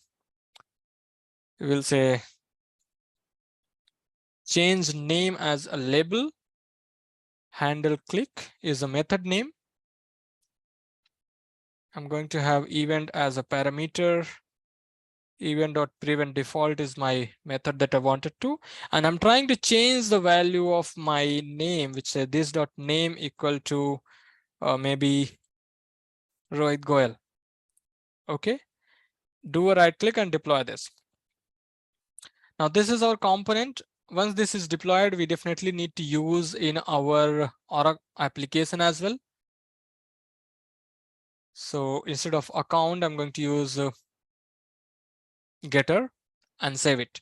We'll say change name as a label. Handle click is a method name. I'm going to have event as a parameter. Event.prevent default is my method that I wanted to, and I'm trying to change the value of my name, which says this.name equal to maybe Rohit Goyal. Okay, do a right click and deploy this. Now this is our component. Once this is deployed, we definitely need to use in our Oracle application as well. So instead of account, I'm going to use getter and save it.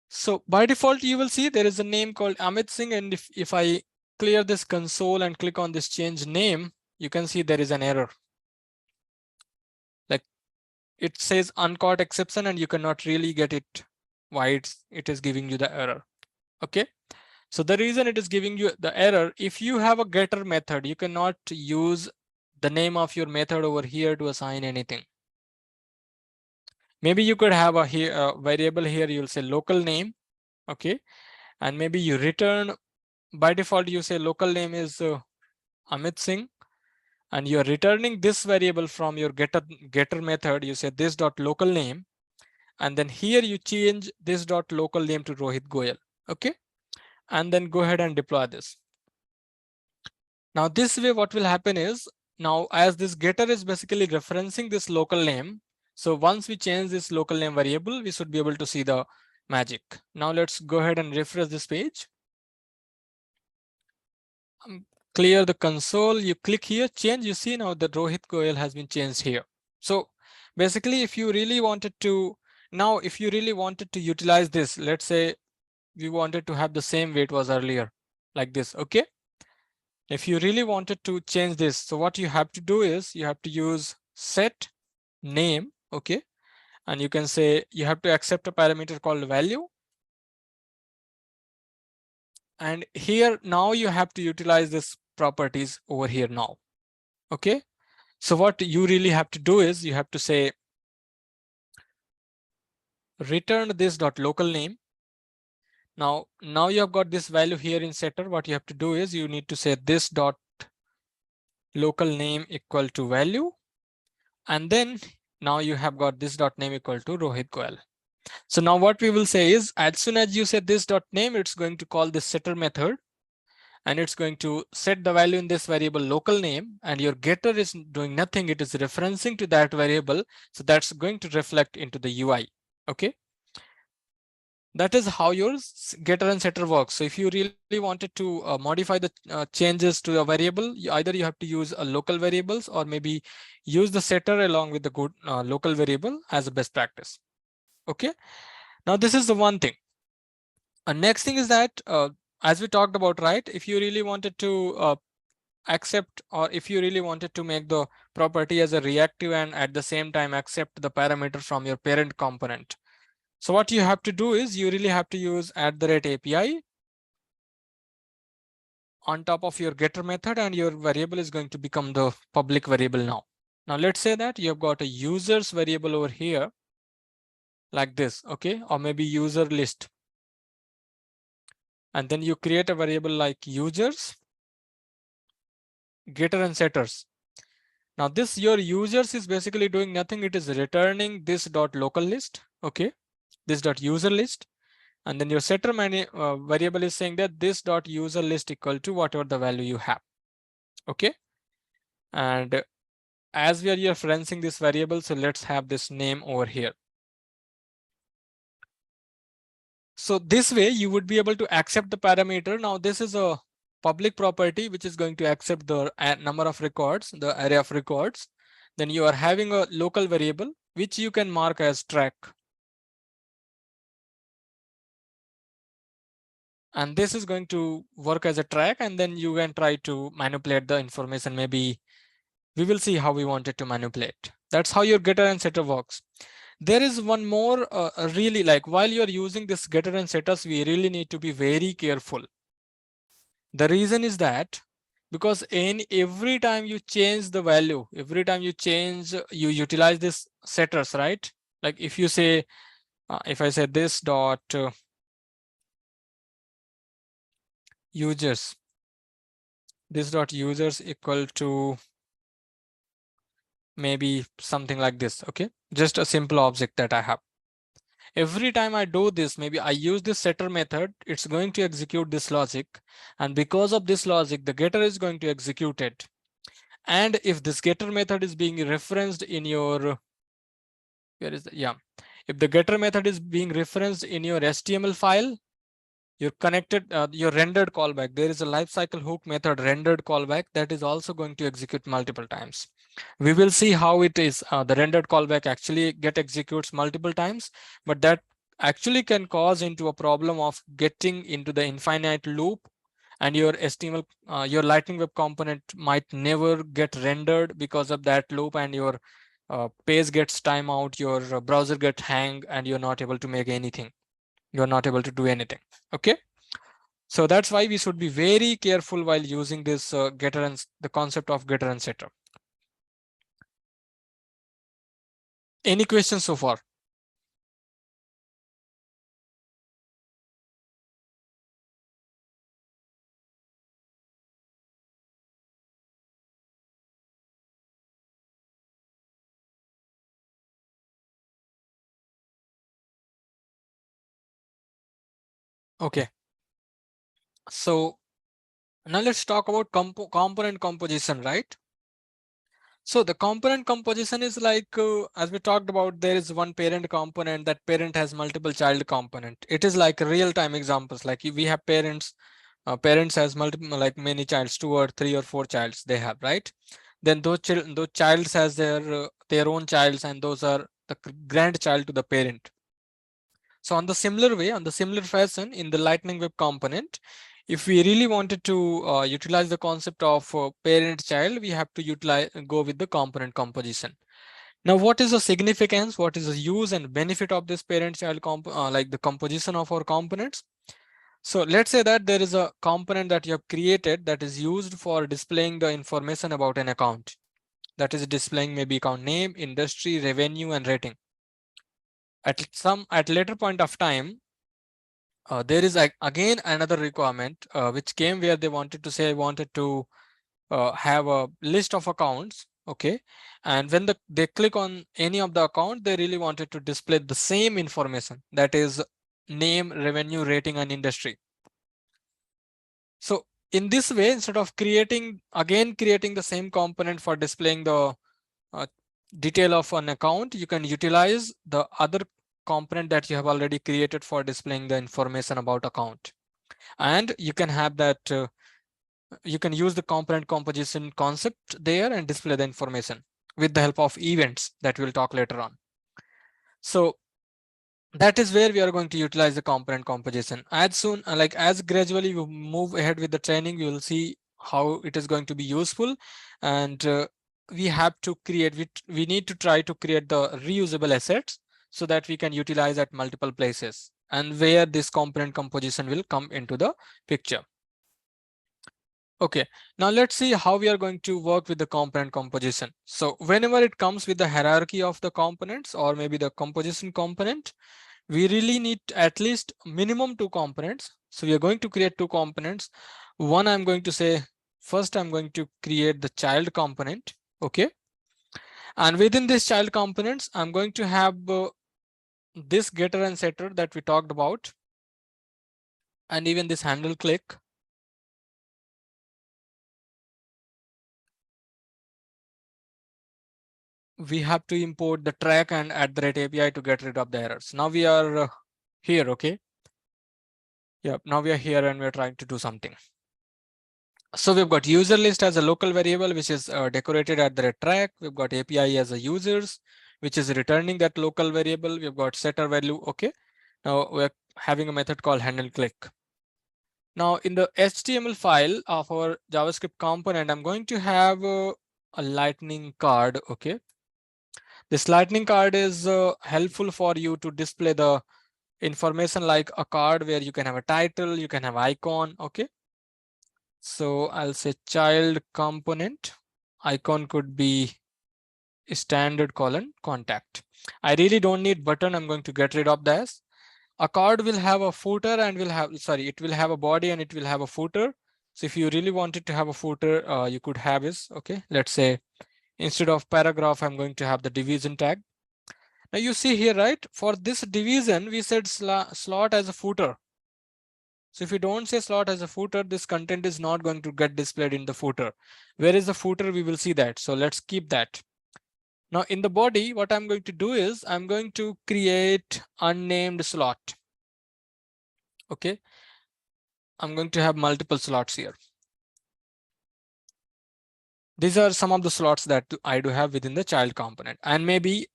So by default, you will see there is a name called Amit Singh. And if I clear this console and click on this change name, you can see there is an error. Like it says uncaught exception, and you cannot really get it why it is giving you the error. Okay, so the reason it is giving you the error, if you have a getter method, you cannot use the name of your method over here to assign anything. Maybe you could have a variable here, you'll say local name. Okay, and maybe you return, by default you say local name is Amit Singh, and you're returning this variable from your getter method. You say this dot local name, and then here you change this dot local name to Rohit Goyal. Okay, and then go ahead and deploy this. Now this way what will happen is, now as this getter is basically referencing this local name, so once we change this local name variable, we should be able to see the magic. Now let's go ahead and refresh this page. Clear the console, you click here, change, you see now the Rohit Goyal has been changed here. So basically, if you really wanted to, now if you really wanted to utilize this, let's say we wanted to have the same way it was earlier, like this. Okay, if you really wanted to change this, so what you have to do is you have to use set name. Okay, and you can say you have to accept a parameter called value. And here now you have to utilize this properties over here now. Okay, so what you really have to do is you have to say return this dot local name. Now you have got this value here in setter. What you have to do is you need to say this dot local name equal to value, and then now you have got this dot name equal to Rohit Goyal. So now what we will say is, as soon as you say this dot name, it's going to call this setter method, and it's going to set the value in this variable local name, and your getter is doing nothing. It is referencing to that variable. So that's going to reflect into the UI. Okay. That is how your getter and setter works. So if you really wanted to modify the changes to a variable, either you have to use a local variables or maybe use the setter along with the good local variable as a best practice. Okay. Now this is the one thing. Next thing is that as we talked about, right? If you really wanted to accept, or if you really wanted to make the property as a reactive and at the same time accept the parameter from your parent component. So what you have to do is you really have to use @API on top of your getter method, and your variable is going to become the public variable now. Now let's say that you have got a users variable over here like this, okay, or maybe user list. And then you create a variable like users, getter and setters. Now this your users is basically doing nothing. It is returning this dot local list, okay, this dot user list. And then your setter variable is saying that this dot user list equal to whatever the value you have, okay. And as we are here referencing this variable, so let's have this name over here. So this way you would be able to accept the parameter. Now this is a public property which is going to accept the number of records, the array of records. Then you are having a local variable which you can mark as track. And this is going to work as a track, and then you can try to manipulate the information. Maybe we will see how we want it to manipulate. That's how your getter and setter works. There is one more really, like while you're using this getter and setters, we really need to be very careful. The reason is that because in every time you change the value, every time you change, you utilize this setters, right? Like if you say, if I say this dot users, this dot users equal to maybe something like this, okay? Just a simple object that I have. Every time I do this, maybe I use this setter method, it's going to execute this logic. And because of this logic, the getter is going to execute it. And if this getter method is being referenced in your, where is the, yeah. If the getter method is being referenced in your HTML file, your connected, your rendered callback, there is a lifecycle hook method rendered callback that is also going to execute multiple times. We will see how it is the rendered callback actually get executes multiple times, but that actually can cause into a problem of getting into the infinite loop, and your HTML, your Lightning Web component might never get rendered because of that loop, and your page gets timeout, your browser gets hang, and you're not able to make anything. You're not able to do anything. Okay. So that's why we should be very careful while using this getter and the concept of getter and setter. Any questions so far? Okay. So now let's talk about component composition, right? So the component composition is like, as we talked about, there is one parent component. That parent has multiple child component. It is like real-time examples. Like we have parents, parents has multiple, like many childs, 2 or 3 or 4 childs they have, right? Then those childs has their own childs, and those are the grandchild to the parent. So on the similar way, on the similar fashion, in the Lightning Web component, if we really wanted to utilize the concept of parent-child, we have to utilize go with the component composition. Now, what is the significance? What is the use and benefit of this parent-child like the composition of our components? So let's say that there is a component that you have created that is used for displaying the information about an account. That is displaying maybe account name, industry, revenue, and rating. At later point of time, there is again another requirement which came where they wanted to say, I wanted to have a list of accounts. Okay. And when they click on any of the account, they really wanted to display the same information, that is name, revenue, rating, and industry. So in this way, instead of creating the same component for displaying the detail of an account, you can utilize the other component that you have already created for displaying the information about account. And you can have that, you can use the component composition concept there and display the information with the help of events that we'll talk later on. So that is where we are going to utilize the component composition. As soon, like as gradually we move ahead with the training, you will see how it is going to be useful. And we have to create, we need to try to create the reusable assets so that we can utilize at multiple places, and where this component composition will come into the picture. Okay, now let's see how we are going to work with the component composition. So whenever it comes with the hierarchy of the components, or maybe the composition component, we really need at least minimum 2 components. So we are going to create 2 components. One, I'm going to say, first I'm going to create the child component. Okay. And within this child components, I'm going to have this getter and setter that we talked about, and even this handle click. We have to import the track and @API to get rid of the errors. Now we are here. Okay. Yeah, now we are here and we're trying to do something. So we've got user list as a local variable, which is decorated at the track. We've got API as a users, which is returning that local variable. We've got setter value. Okay. Now we're having a method called handle click. Now in the HTML file of our JavaScript component, I'm going to have a lightning card. Okay. This lightning card is helpful for you to display the information like a card where you can have a title, you can have icon. Okay. So I'll say child component, icon could be standard colon contact. I really don't need button. I'm going to get rid of this. A card will have a footer and will have, sorry, it will have a body and it will have a footer. So if you really wanted to have a footer, you could have this. Okay. Let's say instead of paragraph, I'm going to have the division tag. Now you see here, right? For this division, we said slot as a footer. So if you don't say slot as a footer, this content is not going to get displayed in the footer. Where is the footer? We will see that. So let's keep that. Now in the body, what I'm going to do is I'm going to create unnamed slot. Okay. I'm going to have multiple slots here. These are some of the slots that I do have within the child component, and maybe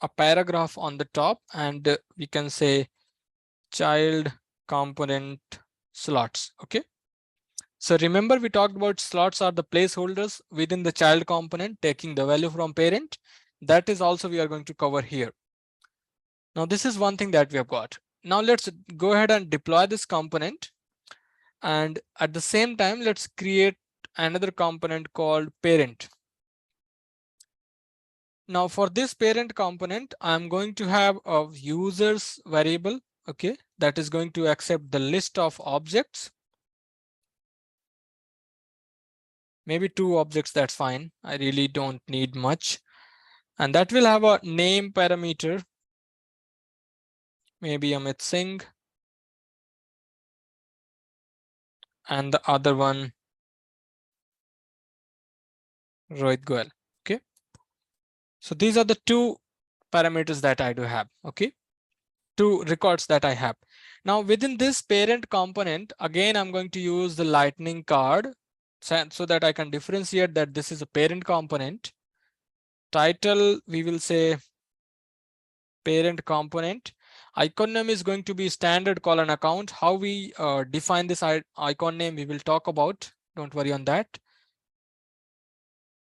a paragraph on the top, and we can say child component slots. Okay. So remember, we talked about slots are the placeholders within the child component taking the value from parent. That is also we are going to cover here. Now this is one thing that we have got. Now let's go ahead and deploy this component. And at the same time, let's create another component called parent. Now for this parent component, I'm going to have a users variable. Okay. That is going to accept the list of objects. Maybe 2 objects, that's fine. I really don't need much. And that will have a name parameter, maybe Amit Singh. And the other one, Rohit Goel. Okay. So these are the 2 parameters that I do have. Okay. 2 records that I have. Now within this parent component, again, I'm going to use the lightning card so that I can differentiate that this is a parent component. Title, we will say parent component. Icon name is going to be standard colon account. How we define this icon name, we will talk about. Don't worry on that.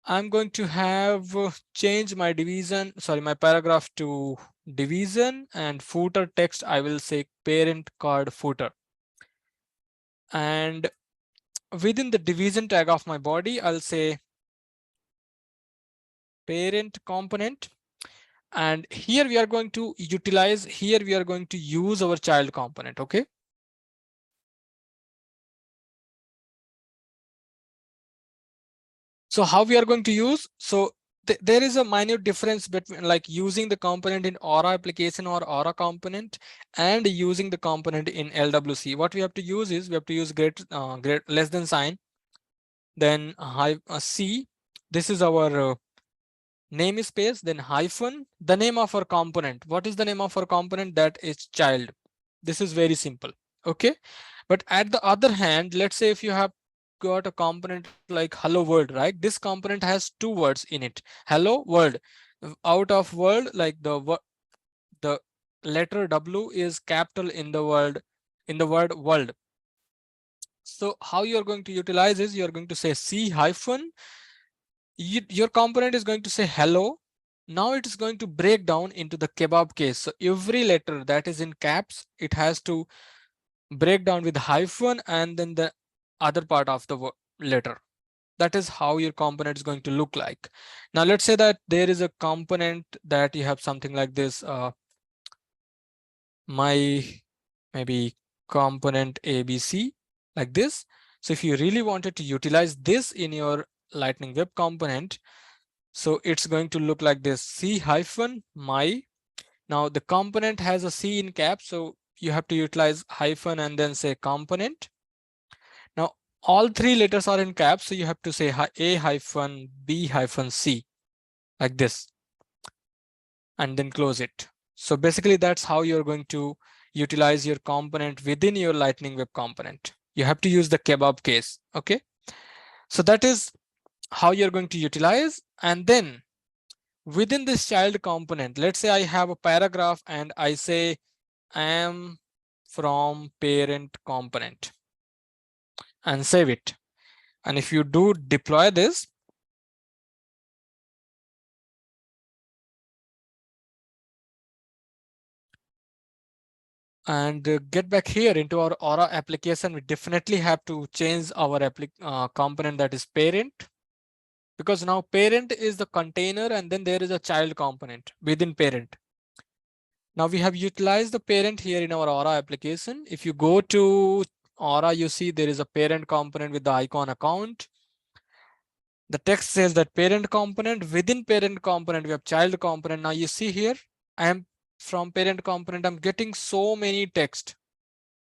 I'm going to have change my division, sorry, my paragraph to division, and footer text, I will say parent card footer. And within the division tag of my body, I'll say parent component. And here we are going to utilize, here we are going to use our child component. Okay. So how we are going to use? So there is a minute difference between like using the component in Aura application or Aura component and using the component in LWC. What we have to use is we have to use less than sign, then C. This is our namespace, then hyphen, the name of our component. What is the name of our component? That is child. This is very simple. Okay. But at the other hand, let's say if you have got a component like hello world, right? This component has two words in it. Hello world. Out of world, like the letter W is capital in the word world. So how you're going to utilize is you're going to say C hyphen, your component is going to say hello. Now it is going to break down into the kebab case. So every letter that is in caps, it has to break down with hyphen and then the other part of the letter. That is how your component is going to look like. Now let's say that there is a component that you have something like this, my maybe component ABC like this. So if you really wanted to utilize this in your Lightning Web component, so it's going to look like this, C hyphen my. Now the component has a C in caps, so you have to utilize hyphen and then say component. Now all three letters are in caps, so you have to say A hyphen B hyphen C like this and then close it. So basically that's how you're going to utilize your component within your Lightning Web component. You have to use the kebab case. Okay. So that is how you're going to utilize. And then within this child component, let's say I have a paragraph and I say I am from parent component and save it. And if you do deploy this, and get back here into our Aura application, we definitely have to change our component that is parent, because now parent is the container and then there is a child component within parent. Now we have utilized the parent here in our Aura application. If you go to Aura, you see there is a parent component with the icon account. The text says that parent component, within parent component, we have child component. Now you see here, I am from parent component, I'm getting so many text,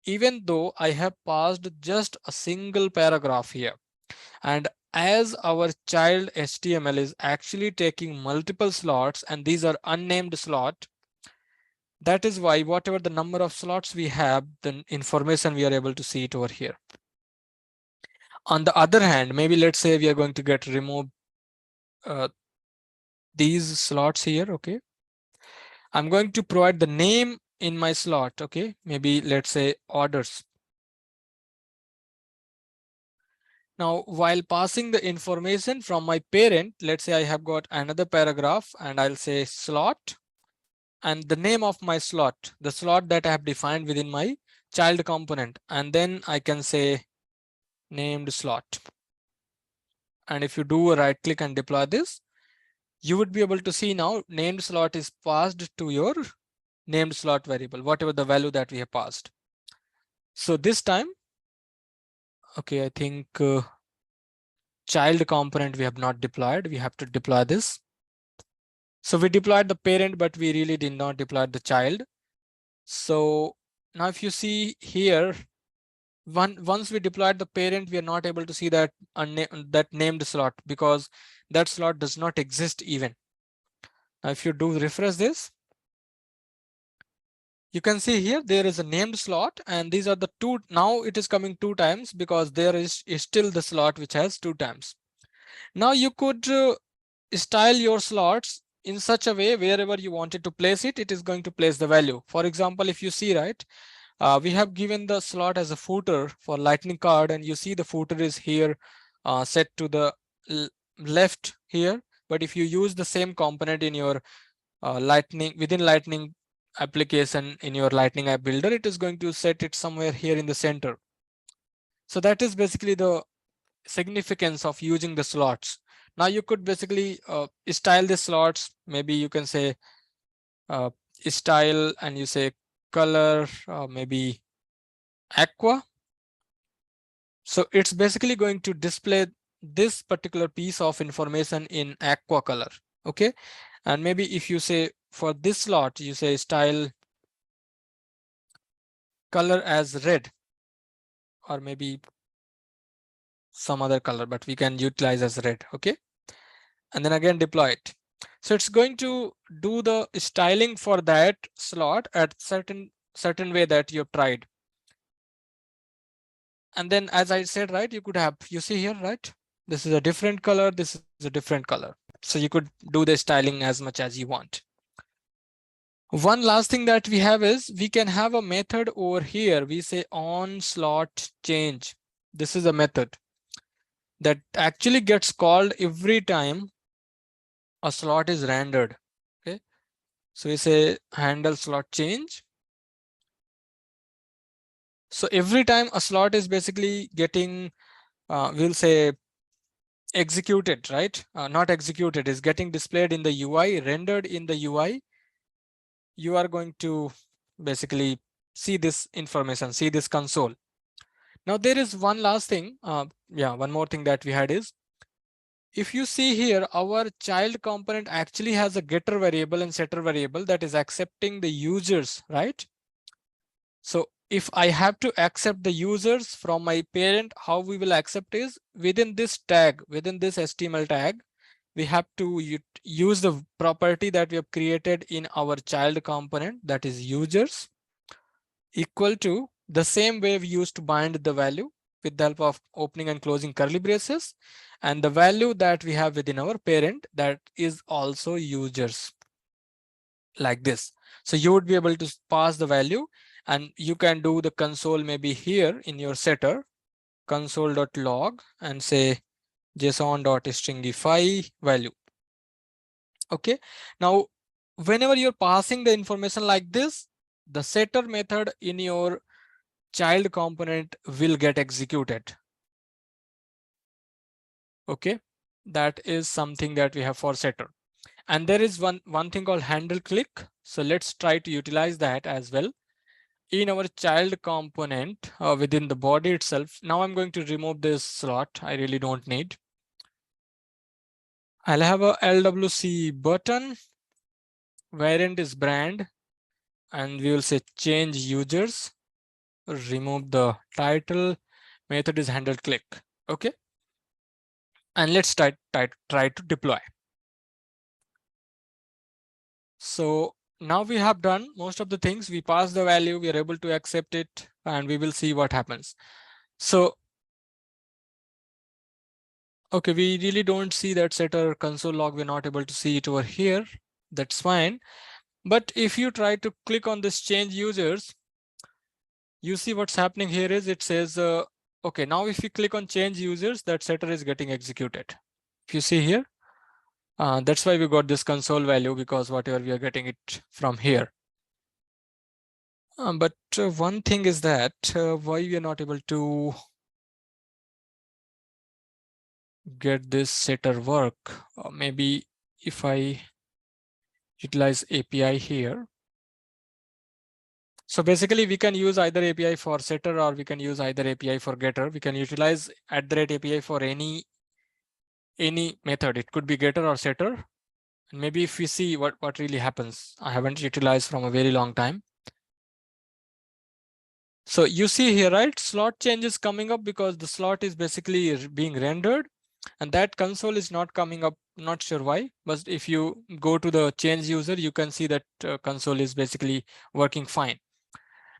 even though I have passed just a single paragraph here. And as our child HTML is actually taking multiple slots and these are unnamed slot, that is why whatever the number of slots we have, the information we are able to see it over here. On the other hand, maybe let's say we are going to get remove these slots here. Okay. I'm going to provide the name in my slot. Okay. Maybe let's say orders. Now, while passing the information from my parent, let's say I have got another paragraph and I'll say slot and the name of my slot, the slot that I have defined within my child component. And then I can say named slot. And if you do a right click and deploy this, you would be able to see now named slot is passed to your named slot variable, whatever the value that we have passed. So this time, okay, I think child component we have not deployed. We have to deploy this. So we deployed the parent, but we really did not deploy the child. So now if you see here, once we deployed the parent, we are not able to see that named slot because that slot does not exist even. Now if you do refresh this, you can see here there is a named slot and these are the two. Now it is coming 2 times because there is still the slot which has 2 times. Now you could style your slots in such a way wherever you wanted to place it, it is going to place the value. For example, if you see, right, we have given the slot as a footer for lightning card and you see the footer is here set to the left here. But if you use the same component in your within lightning application in your lightning app builder, it is going to set it somewhere here in the center. So that is basically the significance of using the slots. Now you could basically style the slots. Maybe you can say style and you say color, maybe aqua. So it's basically going to display this particular piece of information in aqua color. Okay. And maybe if you say for this slot, you say style color as red or maybe some other color, but we can utilize as red. Okay. And then again deploy it. So it's going to do the styling for that slot at certain way that you've tried. And then, as I said, right, you could have, you see here, right, this is a different color, this is a different color. So you could do the styling as much as you want. One last thing that we have is we can have a method over here. We say on slot change. This is a method that actually gets called every time a slot is rendered. Okay, so we say handle slot change. So every time a slot is basically getting, we'll say executed, right? Not executed, is getting displayed in the UI, rendered in the UI. You are going to basically see this information, see this console. Now there is one last thing. One more thing that we had is, if you see here, our child component actually has a getter variable and setter variable that is accepting the users, right? So if I have to accept the users from my parent, how we will accept is within this tag, within this HTML tag, we have to use the property that we have created in our child component, that is users, equal to the same way we used to bind the value with the help of opening and closing curly braces, and the value that we have within our parent, that is also users, like this. So you would be able to pass the value, and you can do the console maybe here in your setter, console.log, and say json.stringify value. Okay, now whenever you're passing the information like this, the setter method in your child component will get executed. Okay, that is something that we have for setter. And there is one thing called handle click. So let's try to utilize that as well in our child component within the body itself. Now I'm going to remove this slot. I really don't need. I'll have a LWC button, variant is brand, and we will say change users, remove the title, method is handle click. Okay, and let's try to deploy. So now we have done most of the things. We pass the value, we are able to accept it, and we will see what happens. So okay, we really don't see that setter console log. We're not able to see it over here. That's fine. But if you try to click on this change users, you see what's happening here is it says, okay, now if you click on change users, that setter is getting executed. If you see here, that's why we got this console value, because whatever we are getting it from here. But one thing is that why we are not able to get this setter work. Maybe if I utilize API here. So basically we can use either API for setter, or we can use either API for getter. We can utilize @API for any method. It could be getter or setter. And maybe if we see what really happens, I haven't utilized from a very long time. So you see here, right? Slot change is coming up because the slot is basically being rendered, and that console is not coming up. Not sure why, but if you go to the change user, you can see that console is basically working fine.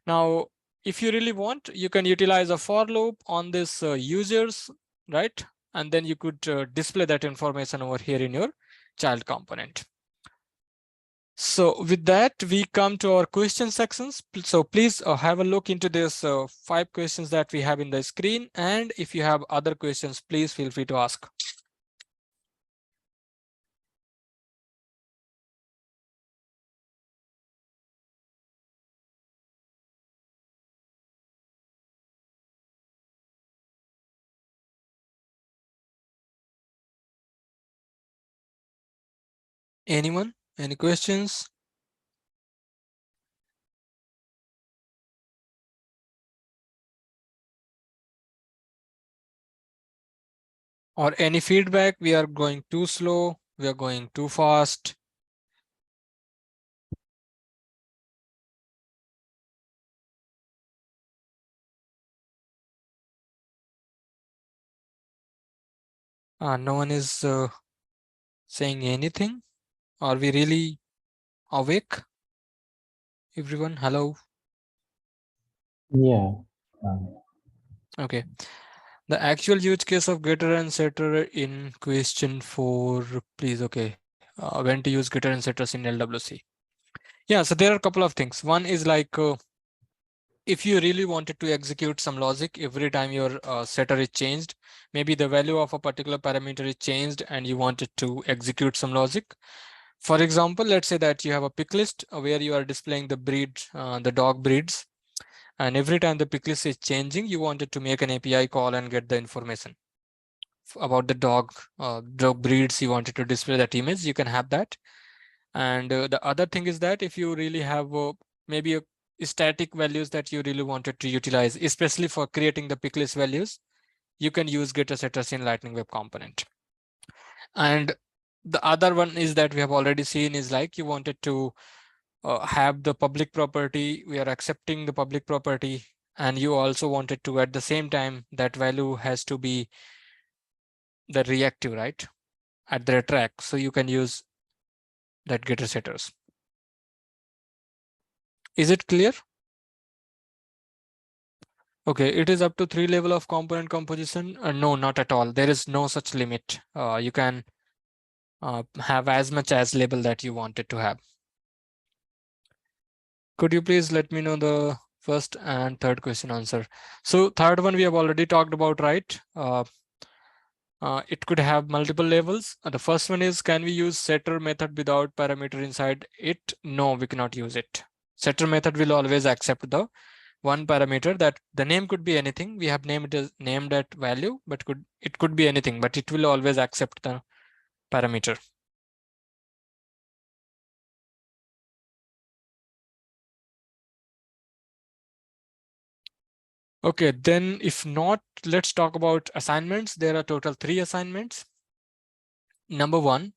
Now, if you really want, you can utilize a for loop on this users, right? And then you could display that information over here in your child component. So with that, we come to our question sections. So please have a look into this 5 questions that we have in the screen. And if you have other questions, please feel free to ask. Anyone? Any questions? Or any feedback? We are going too slow, we are going too fast. No one is saying anything. Are we really awake? Everyone, hello. Yeah. Okay. The actual use case of getter and setter in question 4, please. Okay. When to use getter and setters in LWC. Yeah, so there are a couple of things. One is like if you really wanted to execute some logic every time your setter is changed, maybe the value of a particular parameter is changed and you wanted to execute some logic. For example, let's say that you have a pick list where you are displaying the breed, the dog breeds, and every time the pick list is changing, you wanted to make an API call and get the information about the dog breeds you wanted to display that image. You can have that. And the other thing is that if you really have maybe a static values that you really wanted to utilize, especially for creating the pick list values, you can use getter setters in Lightning Web Component. And the other one is that we have already seen is like you wanted to have the public property, we are accepting the public property, and you also wanted to at the same time that value has to be the reactive, right, at the track. So you can use that getter setters. Is it clear? Okay, it is up to 3 level of component composition. No, not at all. There is no such limit. You can have as much as label that you wanted to have. Could you please let me know the first and third question answer? So third one we have already talked about, right? It could have multiple levels. The first one is, can we use setter method without parameter inside it? No, we cannot use it. Setter method will always accept the one parameter that the name could be anything. We have named it as named at value, but it could be anything, but it will always accept the parameter. Okay, then if not, let's talk about assignments. There are total 3 assignments. Number 1,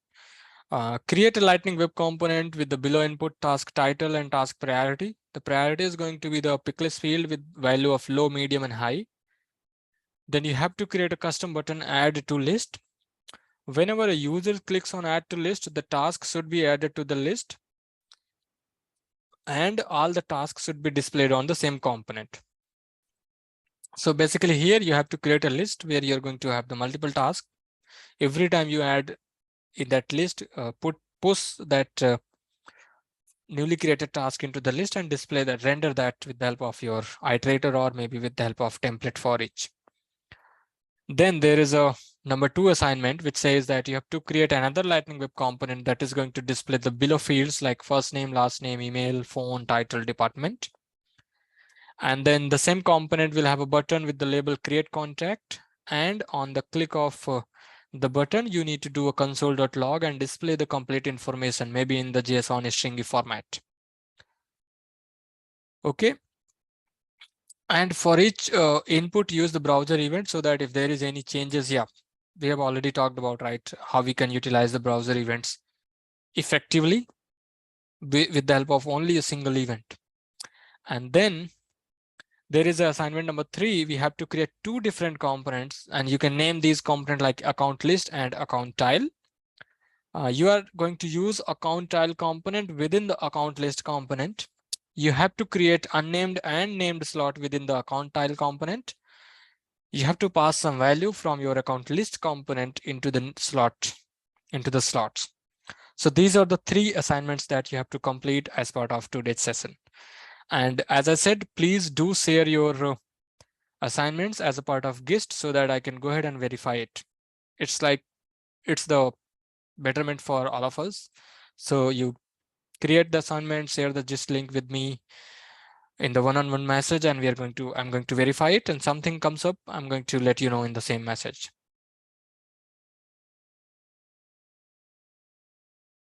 create a Lightning Web component with the below input task title and task priority. The priority is going to be the pick list field with value of low, medium, and high. Then you have to create a custom button, add to list. Whenever a user clicks on add to list, the task should be added to the list, and all the tasks should be displayed on the same component. So basically here you have to create a list where you're going to have the multiple tasks. Every time you add in that list, push that newly created task into the list and display that, render that with the help of your iterator or maybe with the help of template for each. Then there is a number 2 assignment, which says that you have to create another Lightning Web component that is going to display the below fields like first name, last name, email, phone, title, department. And then the same component will have a button with the label create contact. And on the click of the button, you need to do a console.log and display the complete information, maybe in the JSON stringy format. Okay. And for each input, use the browser event so that if there is any changes, yeah, we have already talked about, right, how we can utilize the browser events effectively with the help of only a single event. And then there is an assignment number 3. We have to create 2 different components, and you can name these components like account list and account tile. You are going to use account tile component within the account list component. You have to create unnamed and named slot within the account tile component. You have to pass some value from your account list component into the slots. So these are the 3 assignments that you have to complete as part of today's session. And as I said, please do share your assignments as a part of GIST so that I can go ahead and verify it. It's the betterment for all of us. So you create the assignment, share the GIST link with me in the one-on-one message, and I'm going to verify it, and something comes up, I'm going to let you know in the same message.